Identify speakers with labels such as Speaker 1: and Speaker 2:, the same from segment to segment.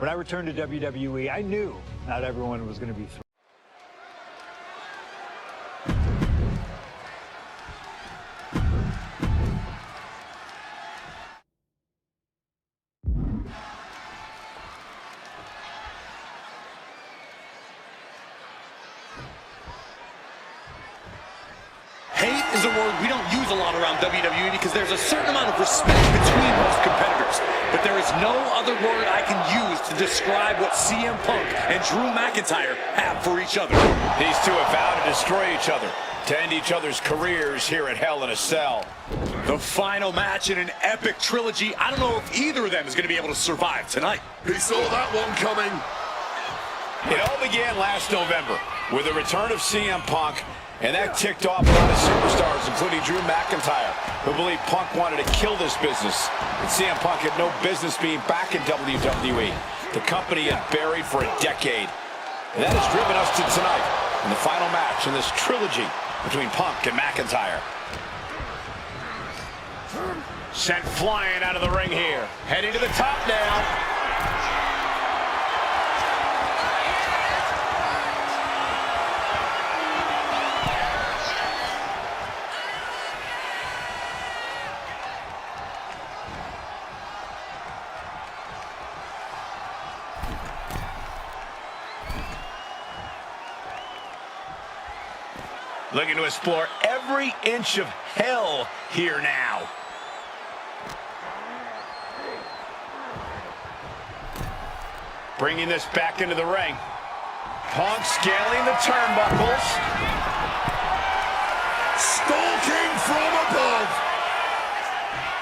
Speaker 1: When I returned to WWE, I knew not everyone was going to be thrilled.
Speaker 2: Hate is a word we don't use a lot around WWE because there's a certain amount of respect between most competitors. But there is no other word I can use to describe what CM Punk and Drew McIntyre have for each other.
Speaker 3: These two have vowed to destroy each other, to end each other's careers here at Hell in a Cell.
Speaker 2: The final match in an epic trilogy. I don't know if either of them is going to be able to survive tonight.
Speaker 4: He saw that one coming.
Speaker 3: It all began last November with the return of CM Punk, and that ticked off a lot of superstars, including Drew McIntyre, who believed Punk wanted to kill this business. And CM Punk had no business being back in WWE, the company had buried for a decade. And that has driven us to tonight, in the final match in this trilogy between Punk and McIntyre. Sent flying out of the ring here. Heading to the top now. Looking to explore every inch of hell here now. Bringing this back into the ring. Punk scaling the turnbuckles.
Speaker 4: Stalking from above.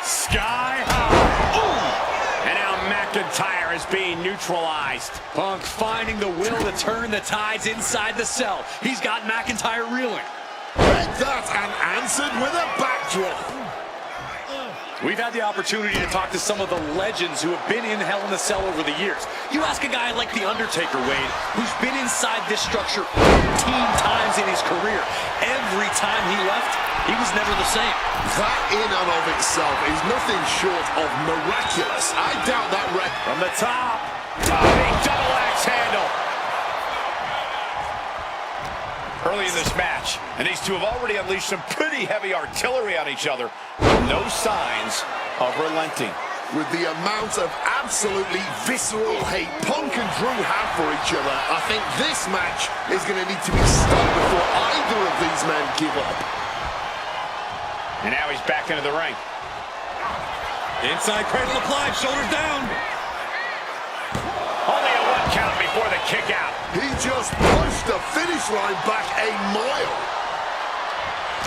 Speaker 3: Sky high. Ooh! And now McIntyre is being neutralized.
Speaker 2: Punk finding the will to turn the tides inside the cell. He's got McIntyre reeling.
Speaker 4: Read that and answered with a backdrop.
Speaker 2: We've had the opportunity to talk to some of the legends who have been in Hell in a Cell over the years. You ask a guy like The Undertaker, Wade, who's been inside this structure 14 times in his career. Every time he left, he was never the same.
Speaker 4: That in and of itself is nothing short of miraculous. I doubt that
Speaker 3: from the top. Big double axe handle. Early in this match, and these two have already unleashed some pretty heavy artillery on each other. No signs of relenting.
Speaker 4: With the amount of absolutely visceral hate Punk and Drew have for each other, I think this match is going to need to be stopped before either of these men give up.
Speaker 3: And now he's back into the ring.
Speaker 2: Inside cradle applied, shoulders down.
Speaker 3: Only a one count before the kick out.
Speaker 4: He just pushed the finish line back a mile.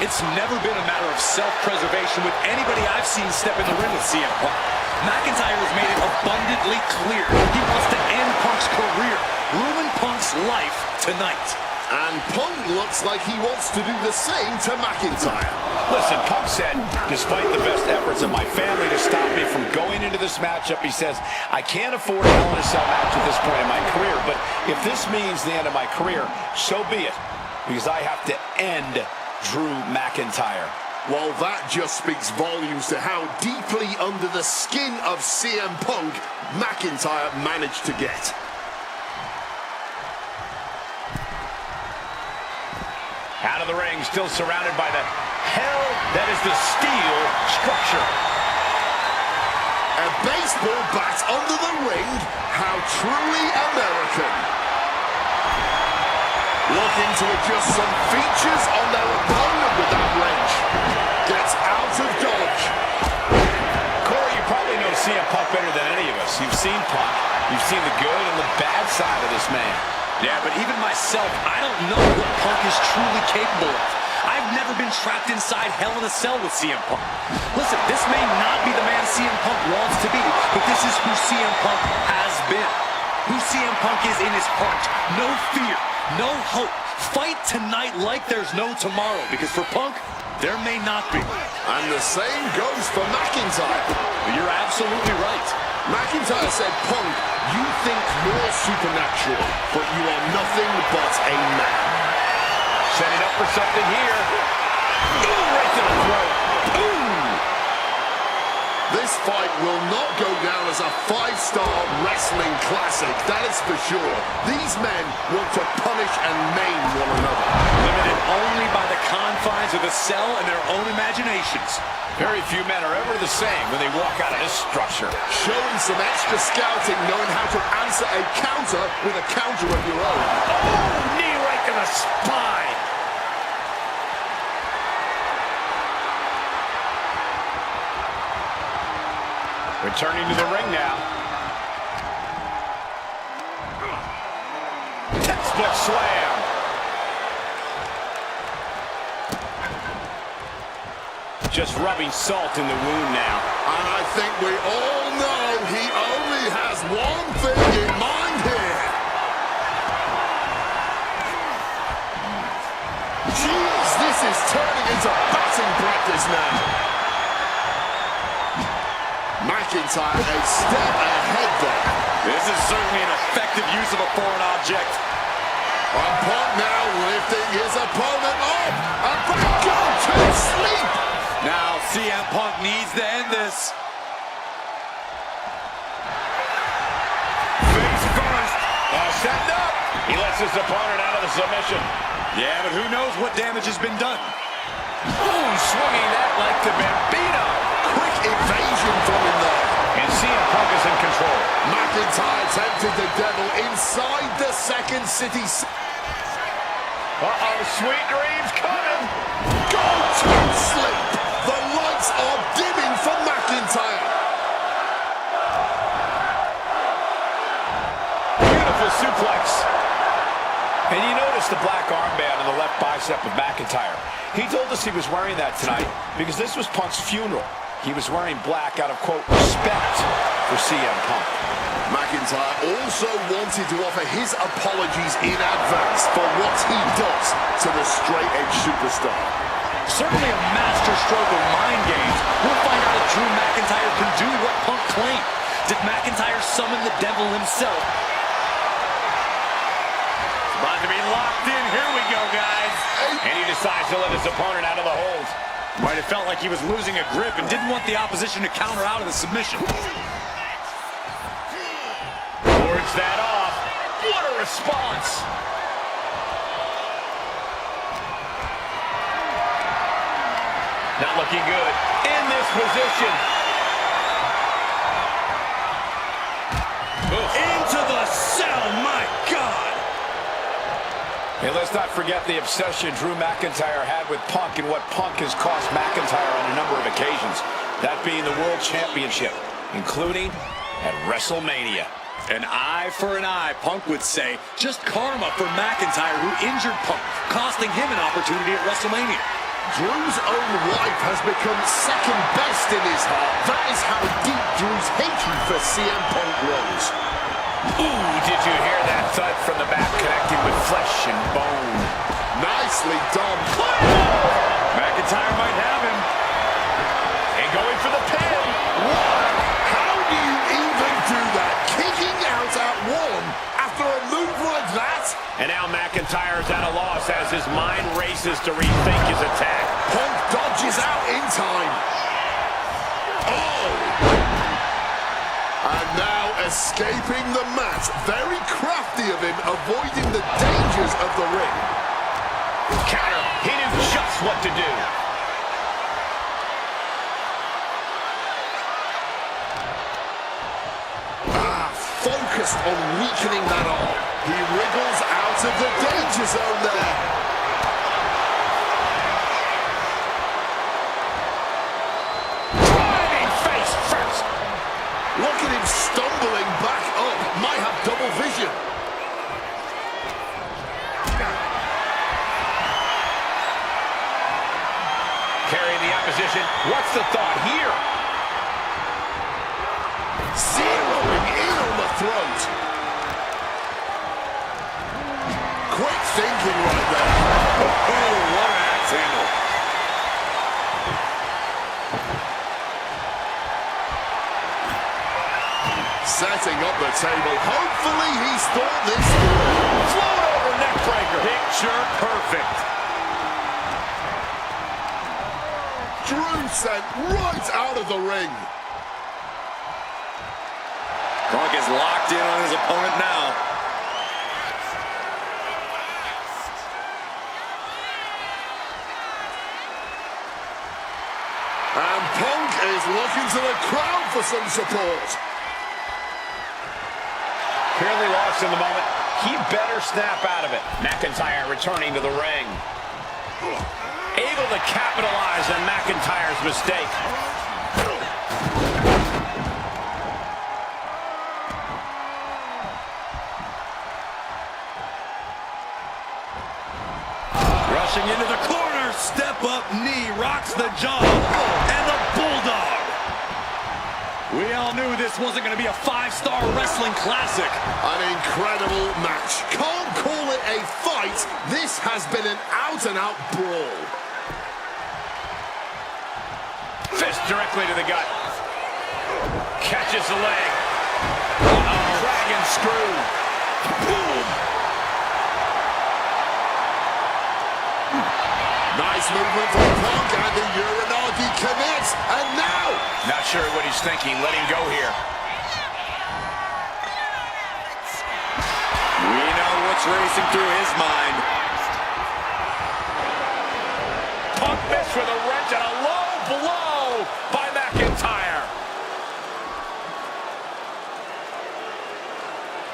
Speaker 2: It's never been a matter of self-preservation with anybody I've seen step in the ring with CM Punk. McIntyre has made it abundantly clear he wants to end Punk's career, ruin Punk's life tonight.
Speaker 4: And Punk looks like he wants to do the same to McIntyre.
Speaker 3: Listen, Punk said, despite the best efforts of my family to stop me from going into this matchup, he says, I can't afford a Hell in a Cell match at this point in my career, but if this means the end of my career, so be it, because I have to end Drew McIntyre.
Speaker 4: Well, that just speaks volumes to how deeply under the skin of CM Punk McIntyre managed to get.
Speaker 3: Out of the ring, still surrounded by the hell that is the steel structure.
Speaker 4: A baseball bat under the ring, how truly American. Looking to adjust some features on their opponent with that wrench. Gets out of dodge.
Speaker 3: Corey, you probably know CM Punk better than any of us. You've seen Punk. You've seen the good and the bad side of this man.
Speaker 2: Yeah, but even myself, I don't know what Punk is truly capable of. I've never been trapped inside Hell in a Cell with CM Punk. Listen, this may not be the man CM Punk wants to be, but this is who CM Punk has been. Who CM Punk is in his heart. No fear, no hope. Fight tonight like there's no tomorrow, because for Punk, there may not be.
Speaker 4: And the same goes for McIntyre.
Speaker 2: You're absolutely right.
Speaker 4: McIntyre said, Punk, you think you're supernatural, but you are nothing but a man.
Speaker 3: Setting up for something here. Ooh, right to the throat. Ooh!
Speaker 4: This fight will not go down as was a five-star wrestling classic, that is for sure. These men want to punish and maim one another.
Speaker 2: Limited only by the confines of the cell and their own imaginations.
Speaker 3: Very few men are ever the same when they walk out of this structure.
Speaker 4: Showing some extra scouting, knowing how to answer a counter with a counter of your own.
Speaker 3: Oh, knee right to the spine. Returning to the ring now. Textbook slam. Just rubbing salt in the wound now.
Speaker 4: And I think we all know he only has one thing in mind here. Jeez, this is turning into batting practice now. McIntyre a step ahead there.
Speaker 2: This is certainly an effective use of a foreign object.
Speaker 4: And Punk now lifting his opponent up. And back on to sleep.
Speaker 2: Now CM Punk needs to end this.
Speaker 3: Face first. Set up. He lets his opponent out of the submission.
Speaker 2: Yeah, but who knows what damage has been done.
Speaker 3: Ooh, swinging that like the Bambino.
Speaker 4: Quick evasion from him there.
Speaker 3: And CM Punk is in control.
Speaker 4: McIntyre tempted the devil inside the Second City.
Speaker 3: Uh-oh, sweet dreams coming.
Speaker 4: Go to sleep. The lights are dimming for McIntyre.
Speaker 3: Beautiful suplex. And you notice the black armband on the left bicep of McIntyre. He told us he was wearing that tonight because this was Punk's funeral. He was wearing black out of, quote, respect for CM Punk.
Speaker 4: McIntyre also wanted to offer his apologies in advance for what he does to the straight-edge superstar.
Speaker 2: Certainly a master stroke of mind games. We'll find out if Drew McIntyre can do what Punk claimed. Did McIntyre summon the devil himself? It's about to be locked in. Here we go, guys.
Speaker 3: And he decides to let his opponent out of the hold.
Speaker 2: Might have felt like he was losing a grip and didn't want the opposition to counter out of the submission.
Speaker 3: Wards that off. What a response. Not looking good in this position.
Speaker 2: Into the cell, my God!
Speaker 3: And let's not forget the obsession Drew McIntyre had with Punk and what Punk has cost McIntyre on a number of occasions. That being the World Championship, including at WrestleMania.
Speaker 2: An eye for an eye, Punk would say. Just karma for McIntyre, who injured Punk, costing him an opportunity at WrestleMania.
Speaker 4: Drew's own wife has become second best in his heart. That is how deep Drew's hatred for CM Punk runs.
Speaker 3: Ooh, did you hear that thud from the back connecting with flesh and bone?
Speaker 4: Nicely done.
Speaker 2: McIntyre might have him.
Speaker 3: And going for the pin.
Speaker 4: What? How do you even do that? Kicking out at one after a move like that?
Speaker 3: And now McIntyre's at a loss as his mind races to rethink his attack.
Speaker 4: Punk dodges out in time. Oh! And now escaping the mat. Very crafty of him, avoiding the dangers of the ring.
Speaker 3: Counter. He knew just what to do.
Speaker 4: Focused on weakening that arm. He wriggles out of the danger zone there.
Speaker 3: Driving face first.
Speaker 4: Look at him stumbling back up. Might have double vision.
Speaker 3: Carrying the opposition. What's the thought here?
Speaker 4: Zeroing in on the throat. Quick thinking right there.
Speaker 2: Oh, what an axe handle.
Speaker 4: Setting up the table. Hopefully he's thought this through.
Speaker 3: Float over neck breaker.
Speaker 2: Picture perfect.
Speaker 4: Drew sent right out of the ring.
Speaker 2: Punk is locked in on his opponent now.
Speaker 4: And Punk is looking to the crowd for some support.
Speaker 3: Clearly lost in the moment. He better snap out of it. McIntyre returning to the ring. Able to capitalize on McIntyre's mistake.
Speaker 2: Rushing into the corner, step up knee, rocks the jaw, and the Bulldog. We all knew this wasn't going to be a 5-star wrestling classic.
Speaker 4: An incredible match. Can't call it a fight. This has been an out-and-out brawl.
Speaker 3: Fist directly to the gut. Catches the leg. Dragon screw. Boom.
Speaker 4: Nice movement from Punk, and the Uranagi commits, and now...
Speaker 3: Not sure what he's thinking. Let him go here.
Speaker 2: We know what's racing through his mind.
Speaker 3: Punk missed with a wrench and a low blow by McIntyre.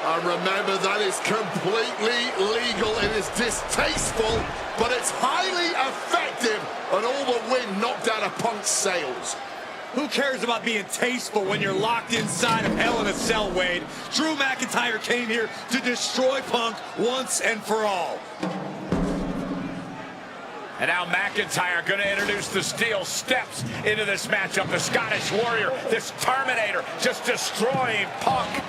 Speaker 4: And remember, that is completely legal. It is distasteful, but it's highly effective, and all the wind knocked out of Punk's sails.
Speaker 2: Who cares about being tasteful when you're locked inside of Hell in a Cell, Wade? Drew McIntyre came here to destroy Punk once and for all.
Speaker 3: And now McIntyre going to introduce the steel steps into this matchup. The Scottish Warrior, this Terminator, just destroying Punk.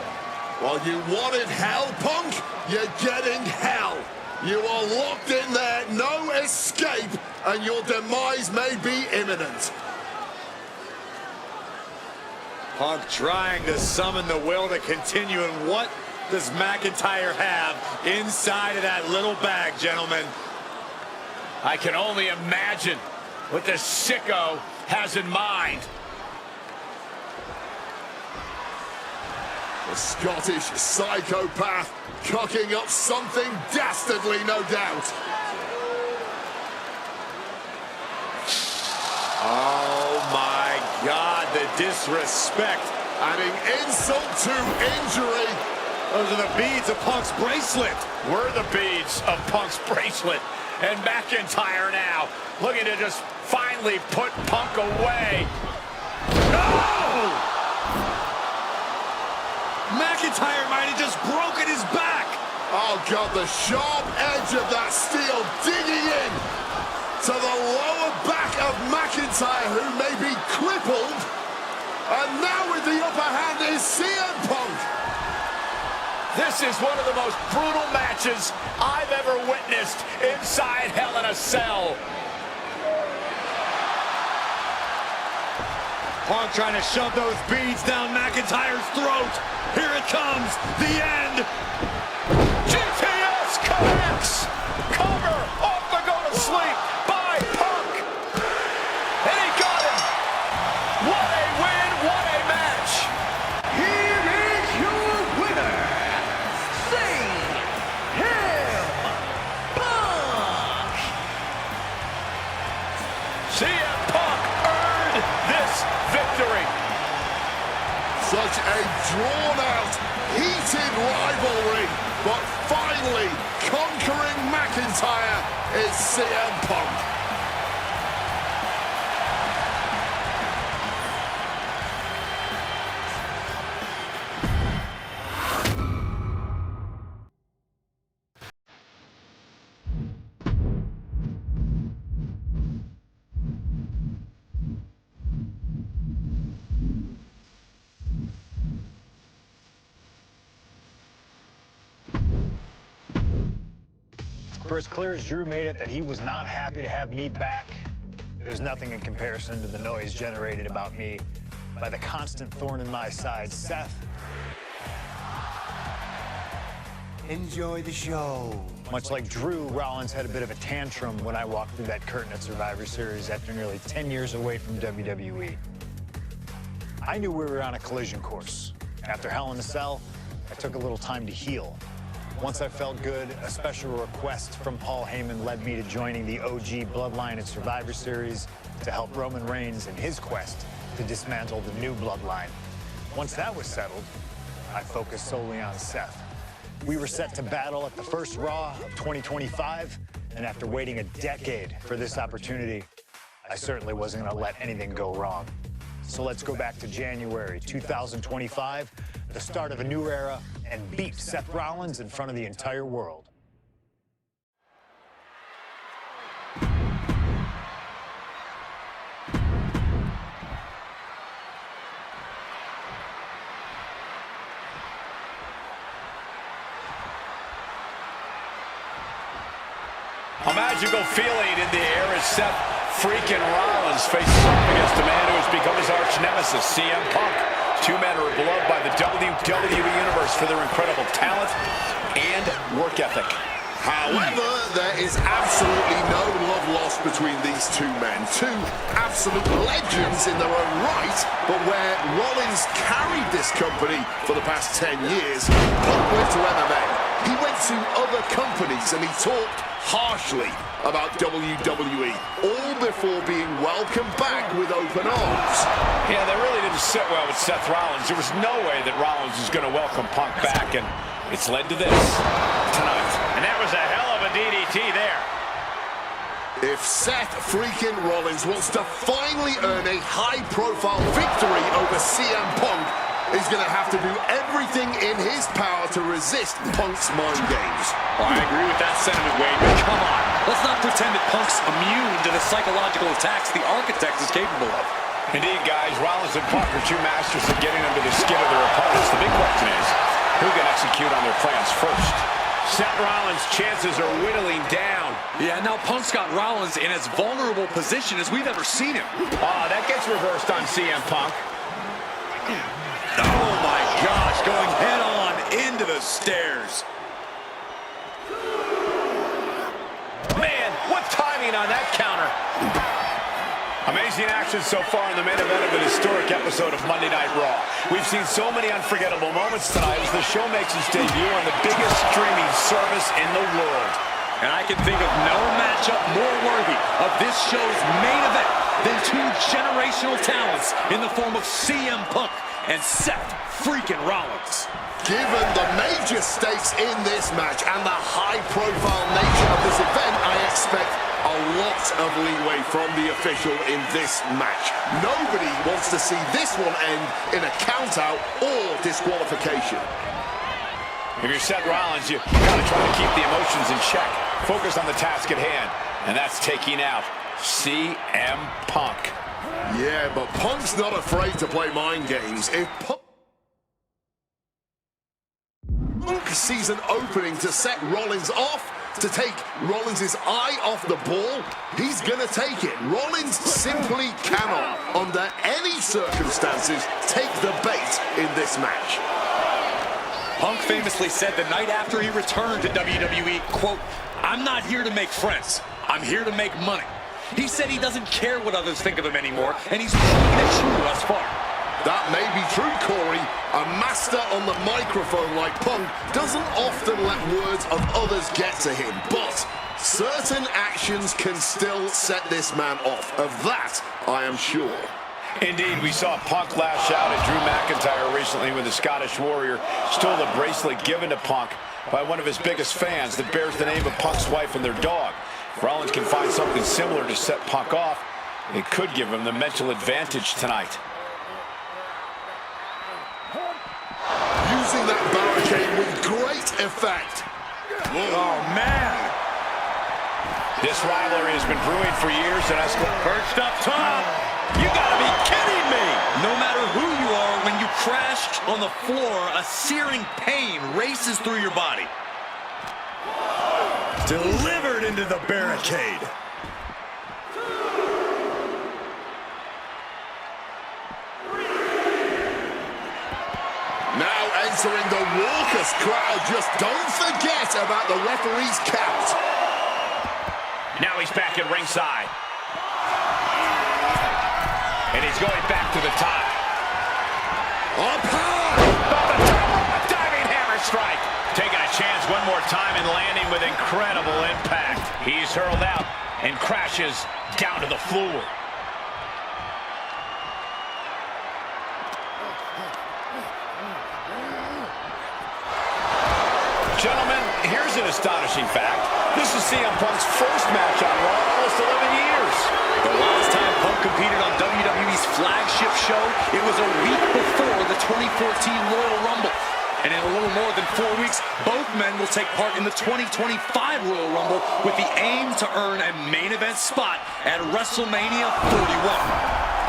Speaker 4: Well, you wanted hell, Punk? You're getting hell. You are locked in there, no escape, and your demise may be imminent.
Speaker 2: Punk trying to summon the will to continue, and what does McIntyre have inside of that little bag, gentlemen?
Speaker 3: I can only imagine what this sicko has in mind.
Speaker 4: The Scottish psychopath cooking up something dastardly, no doubt.
Speaker 2: Oh my God, the disrespect.
Speaker 4: Adding insult to injury.
Speaker 2: Those are the beads of Punk's bracelet.
Speaker 3: Were the beads of Punk's bracelet. And McIntyre now looking to just finally put Punk away. No!
Speaker 2: McIntyre might have just broken his back.
Speaker 4: Oh, God, the sharp edge of that steel digging in to the lower back of McIntyre, who may be crippled. And now with the upper hand is CM Punk.
Speaker 3: This is one of the most brutal matches I've ever witnessed inside Hell in a Cell.
Speaker 2: Punk trying to shove those beads down McIntyre's throat. Here it comes, the end.
Speaker 3: GTS connects. Cover off the go to sleep by Punk. And he got him. What a win, what a match.
Speaker 5: Here is your winner, CM Punk.
Speaker 3: CM Punk earned this victory.
Speaker 4: Such a drawn-out, heated rivalry, but finally conquering McIntyre is CM Punk.
Speaker 1: For as clear as Drew made it that he was not happy to have me back, there's nothing in comparison to the noise generated about me by the constant thorn in my side, Seth.
Speaker 5: Enjoy the show.
Speaker 1: Much like Drew, Rollins had a bit of a tantrum when I walked through that curtain at Survivor Series after nearly 10 years away from WWE. I knew we were on a collision course. After Hell in a Cell, I took a little time to heal. Once I felt good, a special request from Paul Heyman led me to joining the OG Bloodline at Survivor Series to help Roman Reigns in his quest to dismantle the new Bloodline. Once that was settled, I focused solely on Seth. We were set to battle at the first Raw of 2025, and after waiting a decade for this opportunity, I certainly wasn't going to let anything go wrong. So let's go back to January 2025, the start of a new era, and beat Seth Rollins in front of the entire world.
Speaker 3: A magical feeling in the air as Seth freaking Rollins faces off against a man who has become his arch nemesis, CM Punk. Two men are beloved by the WWE Universe for their incredible talent and work ethic.
Speaker 4: However, there is absolutely no love lost between these two men. Two absolute legends in their own right, but where Rollins carried this company for the past 10 years, Punk went to MMA. He went to other companies and he talked harshly about WWE, all before being welcomed back with open arms.
Speaker 3: Yeah, that really didn't sit well with Seth Rollins. There was no way that Rollins was going to welcome Punk back, and it's led to this tonight.
Speaker 2: And that was a hell of a DDT there.
Speaker 4: If Seth freaking Rollins wants to finally earn a high-profile victory over CM Punk, he's going to have to do everything in his power to resist Punk's mind games.
Speaker 2: Well, I agree with that sentiment, Wade, but come on. Let's not pretend that Punk's immune to the psychological attacks the Architect is capable of.
Speaker 3: Indeed, guys, Rollins and Punk are two masters of getting under the skin of their opponents. The big question is, who can execute on their plans first?
Speaker 2: Seth Rollins' chances are whittling down. Yeah, now Punk's got Rollins in as vulnerable position as we've ever seen him.
Speaker 3: That gets reversed on CM Punk.
Speaker 2: Oh my gosh, going head on into the stairs.
Speaker 3: Man, what timing on that counter. Amazing action so far in the main event of an historic episode of Monday Night Raw. We've seen so many unforgettable moments tonight as the show makes its debut on the biggest streaming service in the world.
Speaker 2: And I can think of no matchup more worthy of this show's main event than two generational talents in the form of CM Punk and Seth freaking Rollins.
Speaker 4: Given the major stakes in this match and the high-profile nature of this event, I expect a lot of leeway from the official in this match. Nobody wants to see this one end in a count-out or disqualification.
Speaker 3: If you're Seth Rollins, you gotta try to keep the emotions in check. Focus on the task at hand, and that's taking out CM Punk.
Speaker 4: Yeah, but Punk's not afraid to play mind games. If Punk sees an opening to set Rollins off, to take Rollins' eye off the ball, he's gonna take it. Rollins simply cannot, under any circumstances, take the bait in this match.
Speaker 2: Punk famously said the night after he returned to WWE, quote, "I'm not here to make friends. I'm here to make money." He said he doesn't care what others think of him anymore, and he's proven it true thus far.
Speaker 4: That may be true, Corey. A master on the microphone like Punk doesn't often let words of others get to him, but certain actions can still set this man off. Of that, I am sure.
Speaker 3: Indeed, we saw Punk lash out at Drew McIntyre recently when the Scottish Warrior stole the bracelet given to Punk by one of his biggest fans that bears the name of Punk's wife and their dog. If Rollins can find something similar to set Punk off, it could give him the mental advantage tonight.
Speaker 4: Using that barricade with great effect.
Speaker 2: Oh, man.
Speaker 3: This rivalry has been brewing for years, and
Speaker 2: Perched up top. You gotta be kidding me. No matter who you are, when you crash on the floor, a searing pain races through your body. Delivered into the barricade.
Speaker 4: Now entering the raucous crowd. Just don't forget about the referee's count.
Speaker 3: now he's back at ringside. And he's going back to the top.
Speaker 4: Up high!
Speaker 3: tries one more time and landing with incredible impact. He's hurled out and crashes down to the floor. Gentlemen, here's an astonishing fact. This is CM Punk's first match on Raw in almost 11 years.
Speaker 2: The last time Punk competed on WWE's flagship show, it was a week before the 2014 Royal Rumble. And in a little more than 4 weeks, both men will take part in the 2025 Royal Rumble with the aim to earn a main event spot at WrestleMania 41.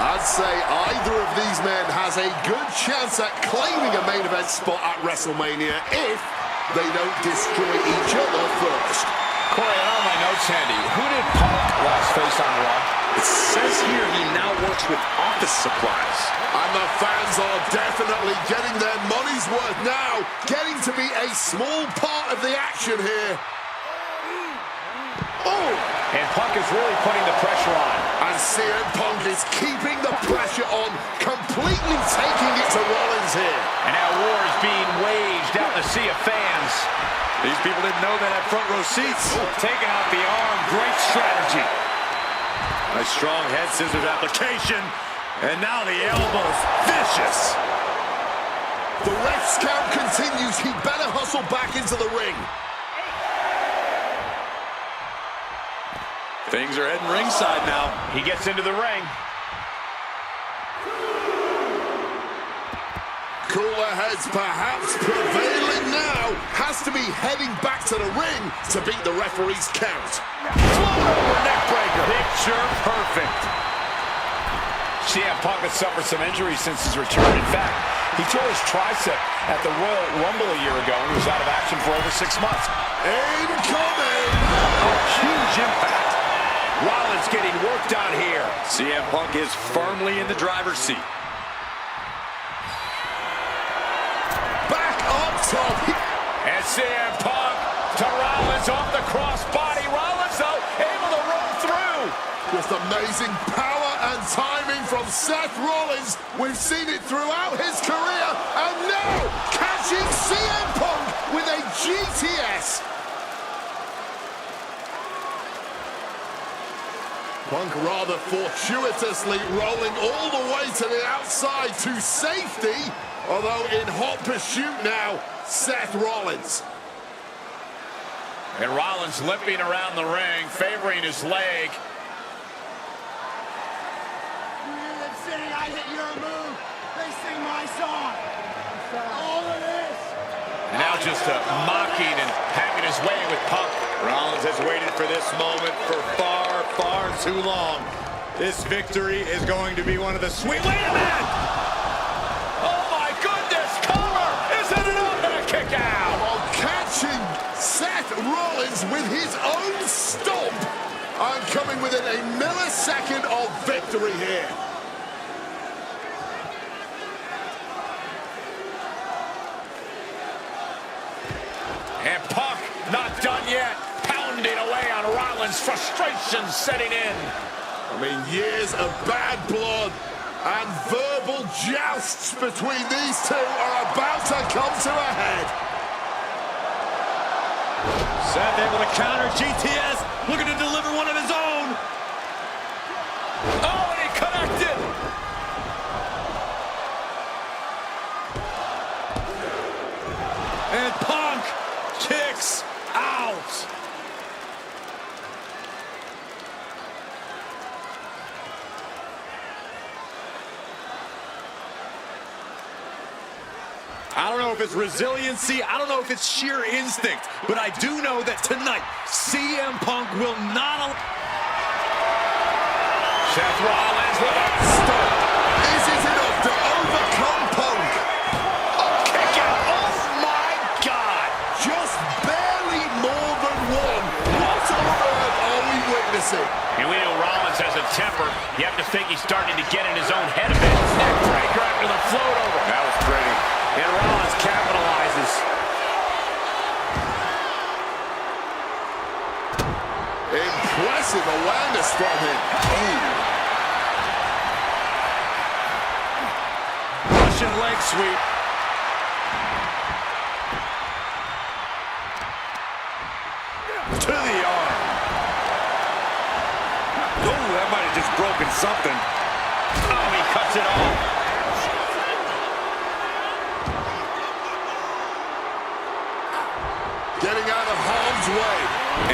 Speaker 4: I'd say either of these men has a good chance at claiming a main event spot at WrestleMania if they don't destroy each other first.
Speaker 3: Corey, I don't have my notes handy. Who did Punk last face on Raw?
Speaker 2: It says here he now works with office supplies.
Speaker 4: And the fans are definitely getting their money's worth now, getting to be a small part of the action here. Oh!
Speaker 3: And Punk is really putting the pressure on.
Speaker 4: And CM Punk is keeping the pressure on, completely taking it to Rollins here.
Speaker 3: And now war is being waged out in the sea of fans.
Speaker 2: These people didn't know that had front row seats.
Speaker 3: Taking out the arm, great strategy.
Speaker 2: Nice strong head scissors application. And now the elbows, vicious.
Speaker 4: The ref's count continues. He better hustle back into the ring.
Speaker 2: Things are heading ringside now.
Speaker 3: He gets into the ring.
Speaker 4: Cooler heads perhaps prevailing now. Has to be heading back to the ring to beat the referee's count.
Speaker 3: Float over neck breaker. Picture perfect. CM Punk has suffered some injuries since his return. In fact, he tore his tricep at the Royal Rumble a year ago and he was out of action for over 6 months.
Speaker 4: Incoming!
Speaker 3: A huge impact. Rollins getting worked on here.
Speaker 2: CM Punk is firmly in the driver's seat.
Speaker 4: Back up top.
Speaker 3: And CM Punk to Rollins off the crossbody. Rollins, though, able to roll through.
Speaker 4: Just amazing power and timing from Seth Rollins. We've seen it throughout his career. And now, catching CM Punk with a GTS. Punk rather fortuitously rolling all the way to the outside to safety. Although in hot pursuit now, Seth Rollins.
Speaker 3: And Rollins limping around the ring, favoring his leg.
Speaker 5: I hit your move. They sing my song. All of this.
Speaker 3: And now just mocking and having his way with Punk.
Speaker 2: Rollins has waited for this moment for far, far too long. This victory is going to be one of the sweet...
Speaker 3: Wait a minute! Oh my goodness! Cover! Isn't it up and a kick out?
Speaker 4: While catching Seth Rollins with his own stomp. And coming within a millisecond of victory here.
Speaker 3: And Punk not done yet. Pounding away on Rollins. Frustration setting in.
Speaker 4: I mean, years of bad blood and verbal jousts between these two are about to come to a head.
Speaker 2: Seth able to counter GTS, looking to deliver one of his own.
Speaker 3: Oh, and he connected.
Speaker 2: And Punk kicks out. I don't know if it's resiliency, I don't know if it's sheer instinct, but I do know that tonight, CM Punk will not allow...
Speaker 3: Seth Rollins with a
Speaker 4: Stop. Is it enough to overcome Punk?
Speaker 3: a kick out. Oh my God.
Speaker 4: Just barely more than one. What on earth are we witnessing?
Speaker 3: And we know Rollins has a temper. You have to think he's starting to get in his own head a bit. Neck breaker after the float over.
Speaker 2: That was pretty.
Speaker 3: And Rollins capitalizes.
Speaker 4: Impressive awareness from him.
Speaker 2: Russian leg sweep. something. Oh, he cuts it off.
Speaker 4: Getting out of harm's way.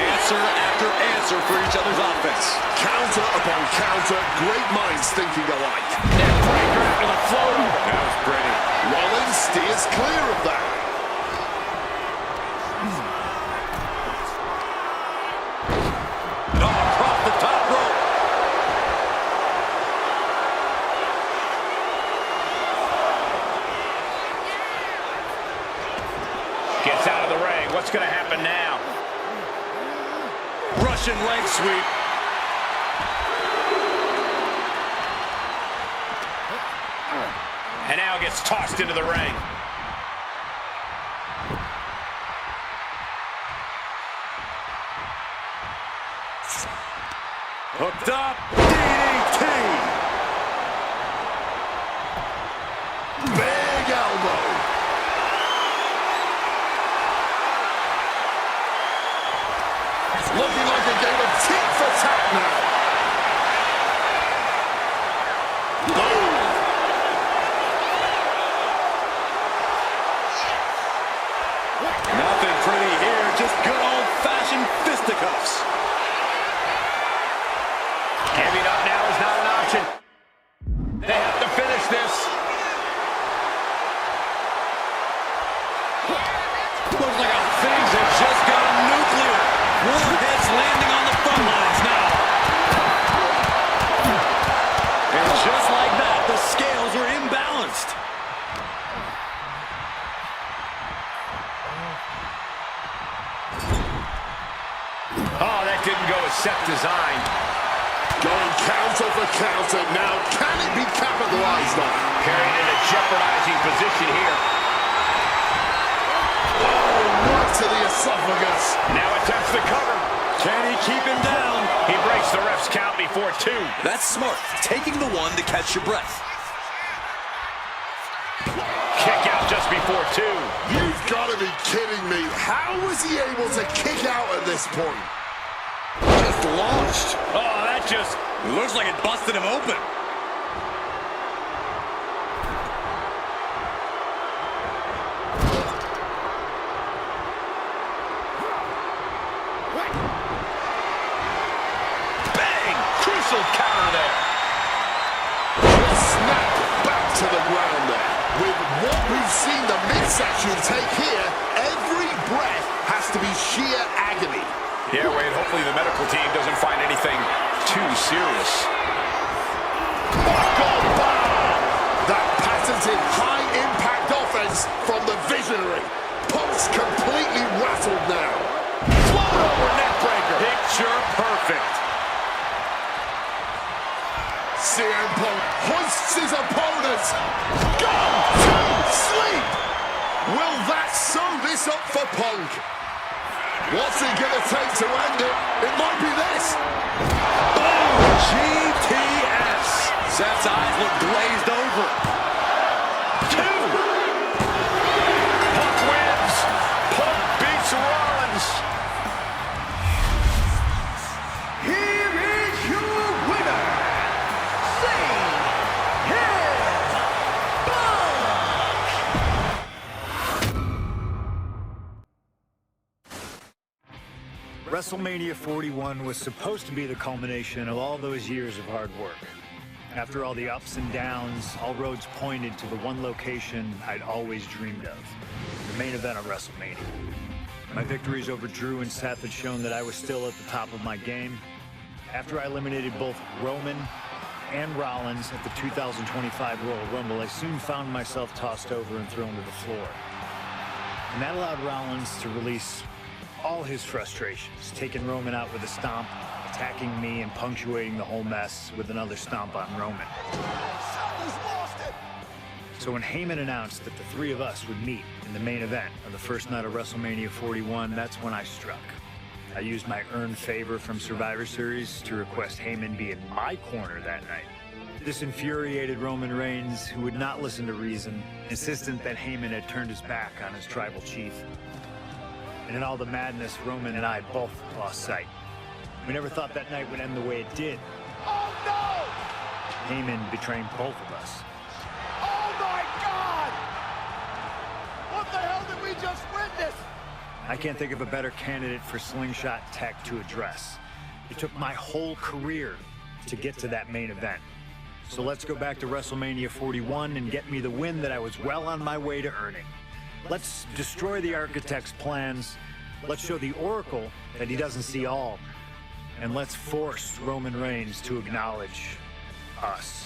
Speaker 2: Answer after answer for each other's offense.
Speaker 4: Counter upon counter. Great minds thinking alike.
Speaker 3: Neckbreaker after the floater. That was pretty.
Speaker 4: Rollins steers clear of that.
Speaker 2: Oh, across the top rope.
Speaker 3: Gets out of the ring. What's going to happen now?
Speaker 2: Russian leg sweep.
Speaker 3: And now gets tossed into the ring.
Speaker 2: Hooked up. DDT.
Speaker 4: Big elbow. Looking like a game of tit for tat now. Boom.
Speaker 2: Nothing pretty here. Just good old-fashioned fisticuffs.
Speaker 3: Giving up now is not an option. They have to finish this.
Speaker 2: Looks like things have just gone nuclear. Warheads landing on the front lines now. And just like that, the scales are imbalanced.
Speaker 3: Oh, that didn't go as set designed.
Speaker 4: Going counter for counter. Now, can it be capitalized on?
Speaker 3: Carrying in a jeopardizing position here.
Speaker 4: Oh, right to the esophagus.
Speaker 3: Now attempts to cover.
Speaker 2: Can he keep him down?
Speaker 3: He breaks the ref's count before 2.
Speaker 2: That's smart. Taking the one to catch your breath.
Speaker 3: Kick out just before 2.
Speaker 4: You've got to be kidding me. How was he able to kick out at this point?
Speaker 2: Just launched.
Speaker 3: Oh, that just...
Speaker 2: Looks like it busted him open.
Speaker 3: Bang! Crucial counter there.
Speaker 4: Just snapped back to the ground there. With what we've seen the midsection take here, every breath has to be sheer agony.
Speaker 3: Yeah, Wade, hopefully the medical team doesn't find anything too serious.
Speaker 4: Buckle bomb! That patented high-impact offense from the visionary. Punk's completely rattled now.
Speaker 3: Float over neckbreaker. Picture perfect.
Speaker 4: CM Punk hoists his opponent. Gone to sleep. Will that sew this up for Punk? What's it gonna take to end it? It might be this.
Speaker 2: Oh, GTS. Seth's eyes look glazed over.
Speaker 3: 2. Punk wins. Punk beats Rollins.
Speaker 5: Here is your winner, CM Punk.
Speaker 1: WrestleMania 41 was supposed to be the culmination of all those years of hard work. After all the ups and downs, all roads pointed to the one location I'd always dreamed of, the main event of WrestleMania. My victories over Drew and Seth had shown that I was still at the top of my game. After I eliminated both Roman and Rollins at the 2025 Royal Rumble, I soon found myself tossed over and thrown to the floor. And that allowed Rollins to release all his frustrations, taking Roman out with a stomp, attacking me and punctuating the whole mess with another stomp on Roman. So when Heyman announced that the three of us would meet in the main event of the first night of WrestleMania 41, that's when I struck. I used my earned favor from Survivor Series to request Heyman be in my corner that night. This infuriated Roman Reigns, who would not listen to reason, insistent that Heyman had turned his back on his tribal chief. And in all the madness, Roman and I both lost sight. We never thought that night would end the way it did.
Speaker 5: Oh no!
Speaker 1: Heyman betraying both of us.
Speaker 5: Oh my God! What the hell did we just witness?
Speaker 1: I can't think of a better candidate for slingshot tech to address. It took my whole career to get to that main event. So let's go back to WrestleMania 41 and get me the win that I was well on my way to earning. Let's destroy the Architect's plans. Let's show the Oracle that he doesn't see all. And let's force Roman Reigns to acknowledge us.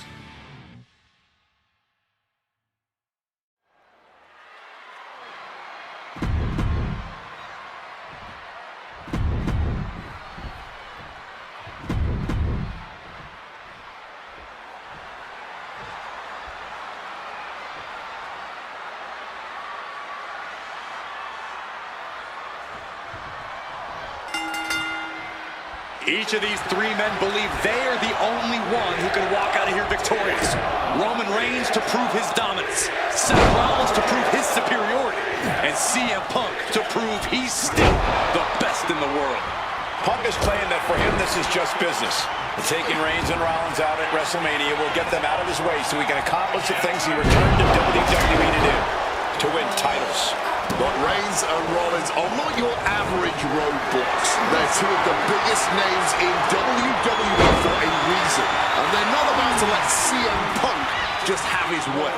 Speaker 2: Each of these three men believe they are the only one who can walk out of here victorious. Roman Reigns to prove his dominance, Seth Rollins to prove his superiority, and CM Punk to prove he's still the best in the world.
Speaker 3: Punk is claiming that for him this is just business. Taking Reigns and Rollins out at WrestleMania will get them out of his way so he can accomplish the things he returned to WWE to do, to win titles.
Speaker 4: But Reigns and Rollins are not your average roadblocks. They're two of the biggest names in WWE for a reason. And they're not about to let CM Punk just have his way.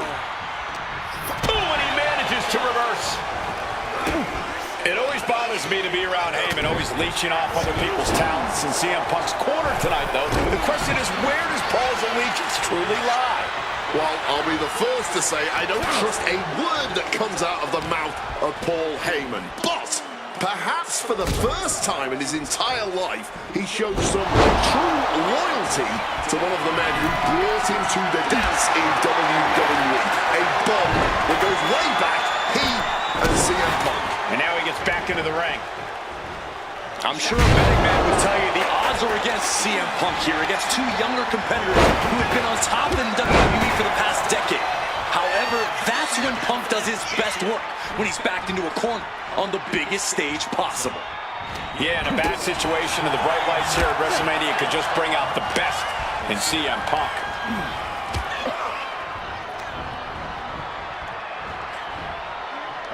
Speaker 3: Ooh, and he manages to reverse. It always bothers me to be around Heyman, always leeching off other people's talents in CM Punk's corner tonight, though. The question is, where does Paul's allegiance truly lie?
Speaker 4: Well, I'll be the first to say I don't trust a word that comes out of the mouth of Paul Heyman. But perhaps for the first time in his entire life, he showed some true loyalty to one of the men who brought him to the dance in WWE. A bond that goes way back, he and CM Punk.
Speaker 3: And now he gets back into the ring.
Speaker 2: I'm sure a betting man would tell you the odds are against CM Punk here, against two younger competitors who have been on top in WWE for the past decade. However, that's when Punk does his best work, when he's backed into a corner on the biggest stage possible.
Speaker 3: Yeah, in a bad situation, and the bright lights here at WrestleMania could just bring out the best in CM Punk.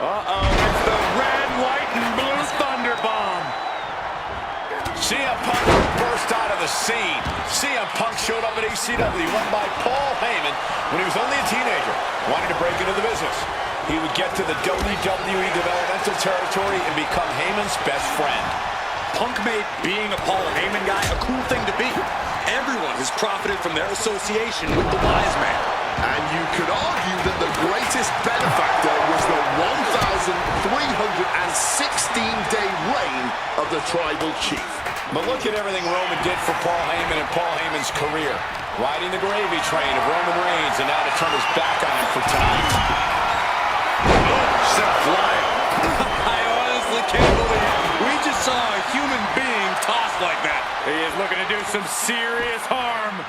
Speaker 2: It's the red, white, and blue Thunder Bomb.
Speaker 3: CM Punk burst out of the scene. CM Punk showed up at ECW, won by Paul Heyman when he was only a teenager, wanting to break into the business. He would get to the WWE developmental territory and become Heyman's best friend.
Speaker 2: Punk made being a Paul Heyman guy a cool thing to be. Everyone has profited from their association with the wise man.
Speaker 4: And you could argue that the greatest benefactor was the 1,316-day reign of the Tribal Chief.
Speaker 3: But look at everything Roman did for Paul Heyman and Paul Heyman's career. Riding the gravy train of Roman Reigns, and now to turn his back on him for tonight.
Speaker 2: Sent flying. I honestly can't believe we just saw a human being tossed like that. He is looking to do some serious harm.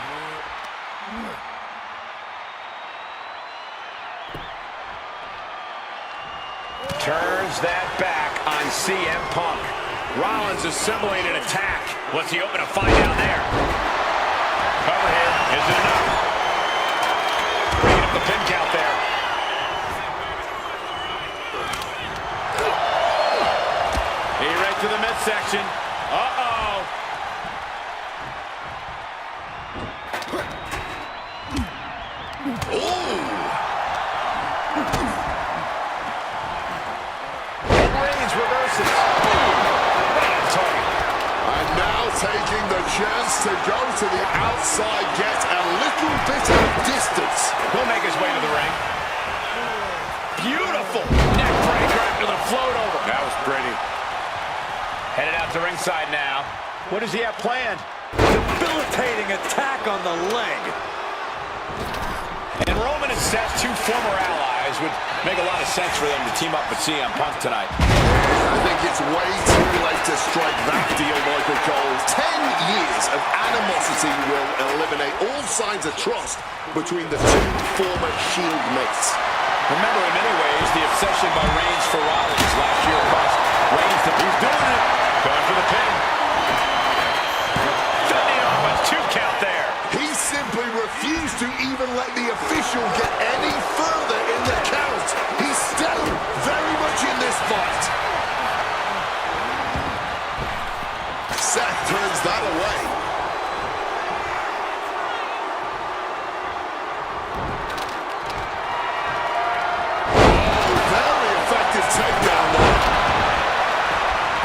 Speaker 3: Turns that back on CM Punk. Rollins assembling an attack. What's he hoping to find out there? Cover here. Is it enough? Bringing up the pin count there. He right to the midsection. Uh-oh. Reigns reverses.
Speaker 4: And now taking the chance to go to the outside, get a little bit of distance.
Speaker 3: He'll make his way to the ring. Beautiful neck breaker after the float over. That was pretty. Headed out to ringside now. What does he have planned?
Speaker 2: Debilitating attack on the leg.
Speaker 3: And Roman and Seth, two former allies, would make a lot of sense for them to team up with CM Punk tonight.
Speaker 4: I think it's way too late to strike that deal, Michael Cole. 10 years of animosity will eliminate all signs of trust between the two former Shield mates.
Speaker 3: Remember, in many ways, the obsession by Reigns for Rollins last year cost Reigns he's doing it. Going for the pin. Fending off a 2 count there.
Speaker 4: He's simply refused to even let the official get any further in the count. He's still very much in this fight. Seth turns that away. Very effective takedown there.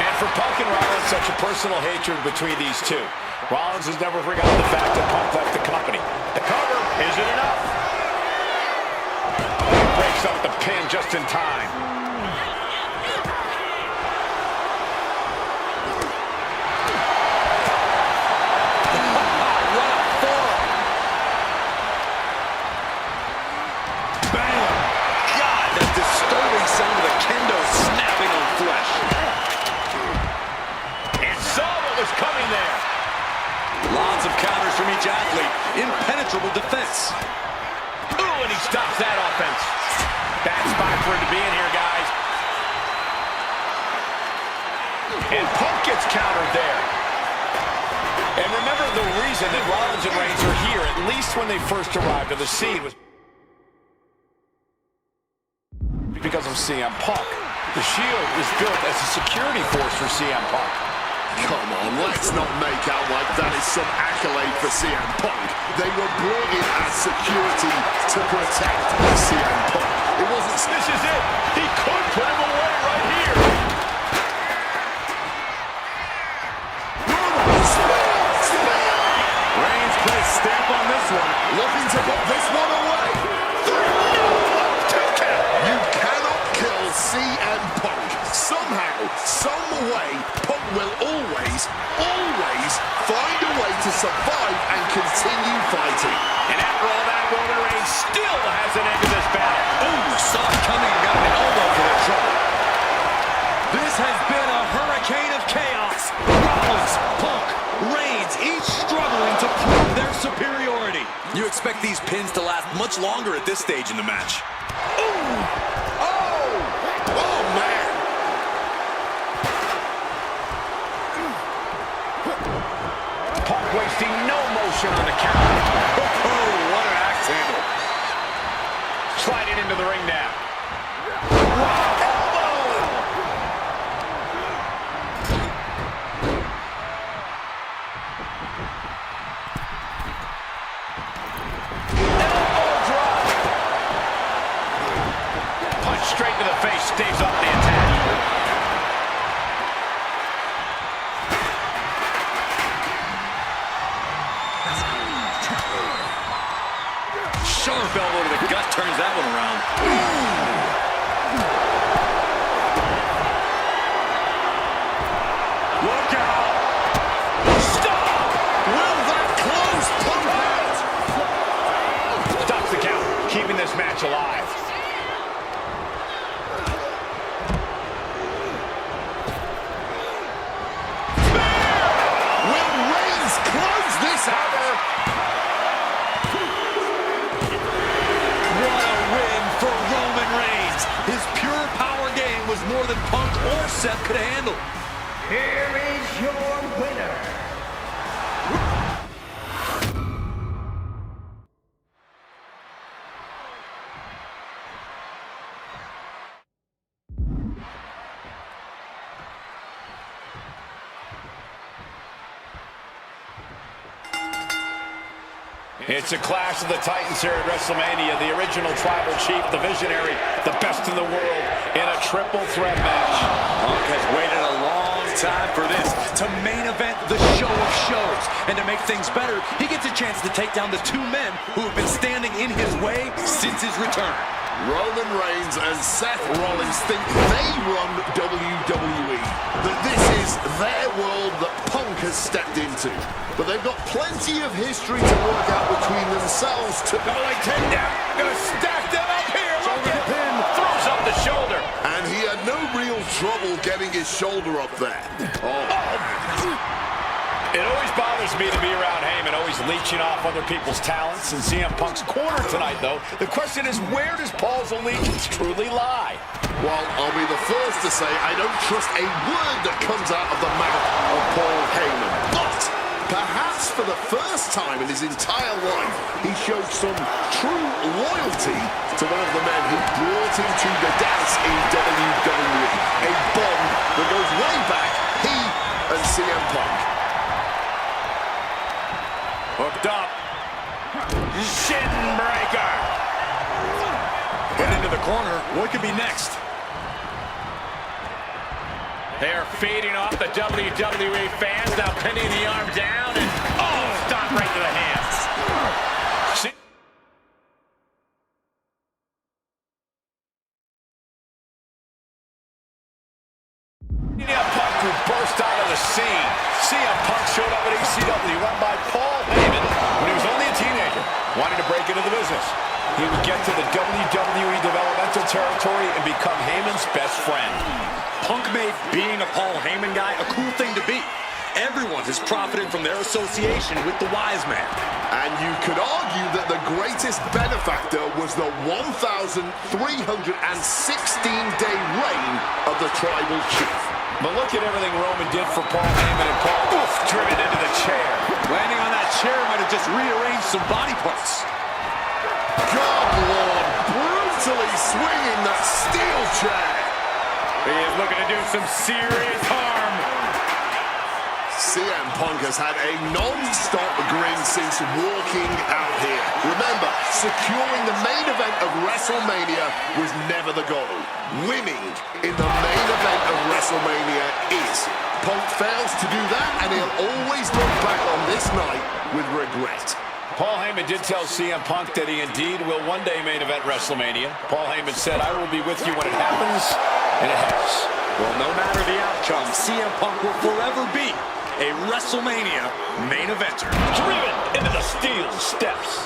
Speaker 3: And for Punk and Rollins, such a personal hatred between these two. Rollins has never forgotten the fact that Punk left the company. The cover, is it enough? He breaks up the pin just in time.
Speaker 2: From each athlete, impenetrable defense.
Speaker 3: Ooh, and he stops that offense. Bad spot for him to be in here, guys. And Punk gets countered there. And remember, the reason that Rollins and Reigns are here, at least when they first arrived on the scene, was because of CM Punk. The Shield was built as a security force for CM Punk.
Speaker 4: Come on, let's not make out like that is some accolade for CM Punk. They were brought in as security to protect CM Punk. It wasn't...
Speaker 3: This is it. He could put him away right here.
Speaker 4: Reigns put a stamp on this one. Looking to put this one away. You cannot kill CM Punk. Somehow, some way, Punk will always find a way to survive and continue fighting.
Speaker 3: And after all that, Roman Reigns still has an end to this battle.
Speaker 2: Ooh, saw it coming and got an elbow for that trouble. This has been a hurricane of chaos. Rollins, Punk, Reigns, each struggling to prove their superiority. You expect these pins to last much longer at this stage in the match.
Speaker 4: Ooh! Oh, man!
Speaker 3: Punk wasting no motion on the counter.
Speaker 2: Oh, what an axe handle.
Speaker 3: Sliding into the ring now. Elbow drop. Punch straight to the face, staves off the attack.
Speaker 2: Sharp elbow to the gut turns that one around.
Speaker 3: Look out! Stop!
Speaker 4: Will that close Punk out?
Speaker 3: Stops the count, keeping this match alive.
Speaker 4: Will Reigns close this out?
Speaker 2: His pure power game was more than Punk or Seth could handle.
Speaker 5: Here is your winner.
Speaker 3: It's a clash of the Titans here at WrestleMania. The original Tribal Chief, the Visionary, the best in the world in a triple threat match.
Speaker 2: Punk has waited a long time for this, to main event the show of shows. And to make things better, he gets a chance to take down the two men who have been standing in his way since his return.
Speaker 4: Roman Reigns and Seth Rollins think they run WWE, that this is their world that Punk has stepped into. But they've got plenty of history to work out between themselves to...
Speaker 3: Double leg takedown. Gonna stack them up here. Look at him. Throws up the shoulder.
Speaker 4: And he had no real trouble getting his shoulder up there.
Speaker 3: It always bothers me to be around Heyman, always leeching off other people's talents. In CM Punk's corner tonight, though, the question is, where does Paul's allegiance truly lie?
Speaker 4: Well, I'll be the first to say I don't trust a word that comes out of the mouth of Paul Heyman. But Perhaps for the first time in his entire life, he showed some true loyalty to one of the men who brought him to the dance in WWE. A bond that goes way back, he and CM Punk.
Speaker 3: Hooked up. Shin breaker. Put into the corner. What could be next? They're feeding off the WWE fans, now pinning the arm down, and stop right to the hands. CM Punk who burst out of the scene. CM Punk showed up at ECW, run by Paul Heyman when he was only a teenager, wanting to break into the business. He would get to the WWE developmental territory and become Heyman's best friend.
Speaker 2: Punk made being a Paul Heyman guy a cool thing to be. Everyone has profited from their association with the wise man.
Speaker 4: And you could argue that the greatest benefactor was the 1,316-day reign of the Tribal Chief.
Speaker 3: But look at everything Roman did for Paul Heyman, and Paul, driven into the chair.
Speaker 2: Landing on that chair might have just rearranged some body parts.
Speaker 4: God, Lord, brutally swinging that steel chair.
Speaker 3: He is looking to do some serious harm.
Speaker 4: CM Punk has had a non-stop grin since walking out here. Remember, securing the main event of WrestleMania was never the goal. Winning in the main event of WrestleMania is. Punk fails to do that, and he'll always look back on this night with regret.
Speaker 3: Paul Heyman did tell CM Punk that he indeed will one day main event WrestleMania. Paul Heyman said, "I will be with you when it happens," and it has.
Speaker 2: Well, no matter the outcome, CM Punk will forever be a WrestleMania main eventer.
Speaker 3: Driven into the steel steps.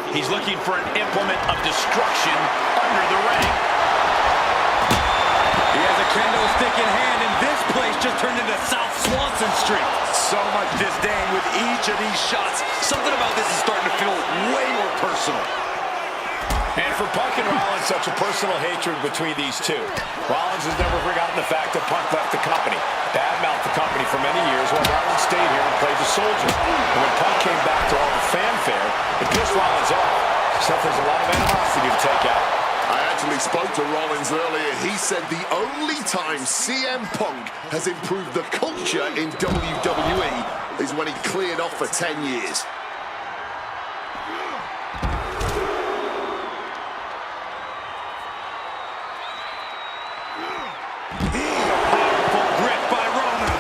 Speaker 3: He's looking for an implement of destruction under the ring.
Speaker 2: He has a kendo stick in hand, and this place just turned into South Swanson Street. So much disdain with each of these shots. Something about this is starting to feel way more personal.
Speaker 3: And for Punk and Rollins, such a personal hatred between these two. Rollins has never forgotten the fact that Punk left the company, badmouthed the company for many years, while Rollins stayed here and played the soldier. And when Punk came back to all the fanfare, it pissed Rollins off. So there's a lot of animosity to take out.
Speaker 4: I actually spoke to Rollins earlier. He said the only time CM Punk has improved the culture in WWE is when he cleared off for 10 years.
Speaker 3: Powerful grip by Roman.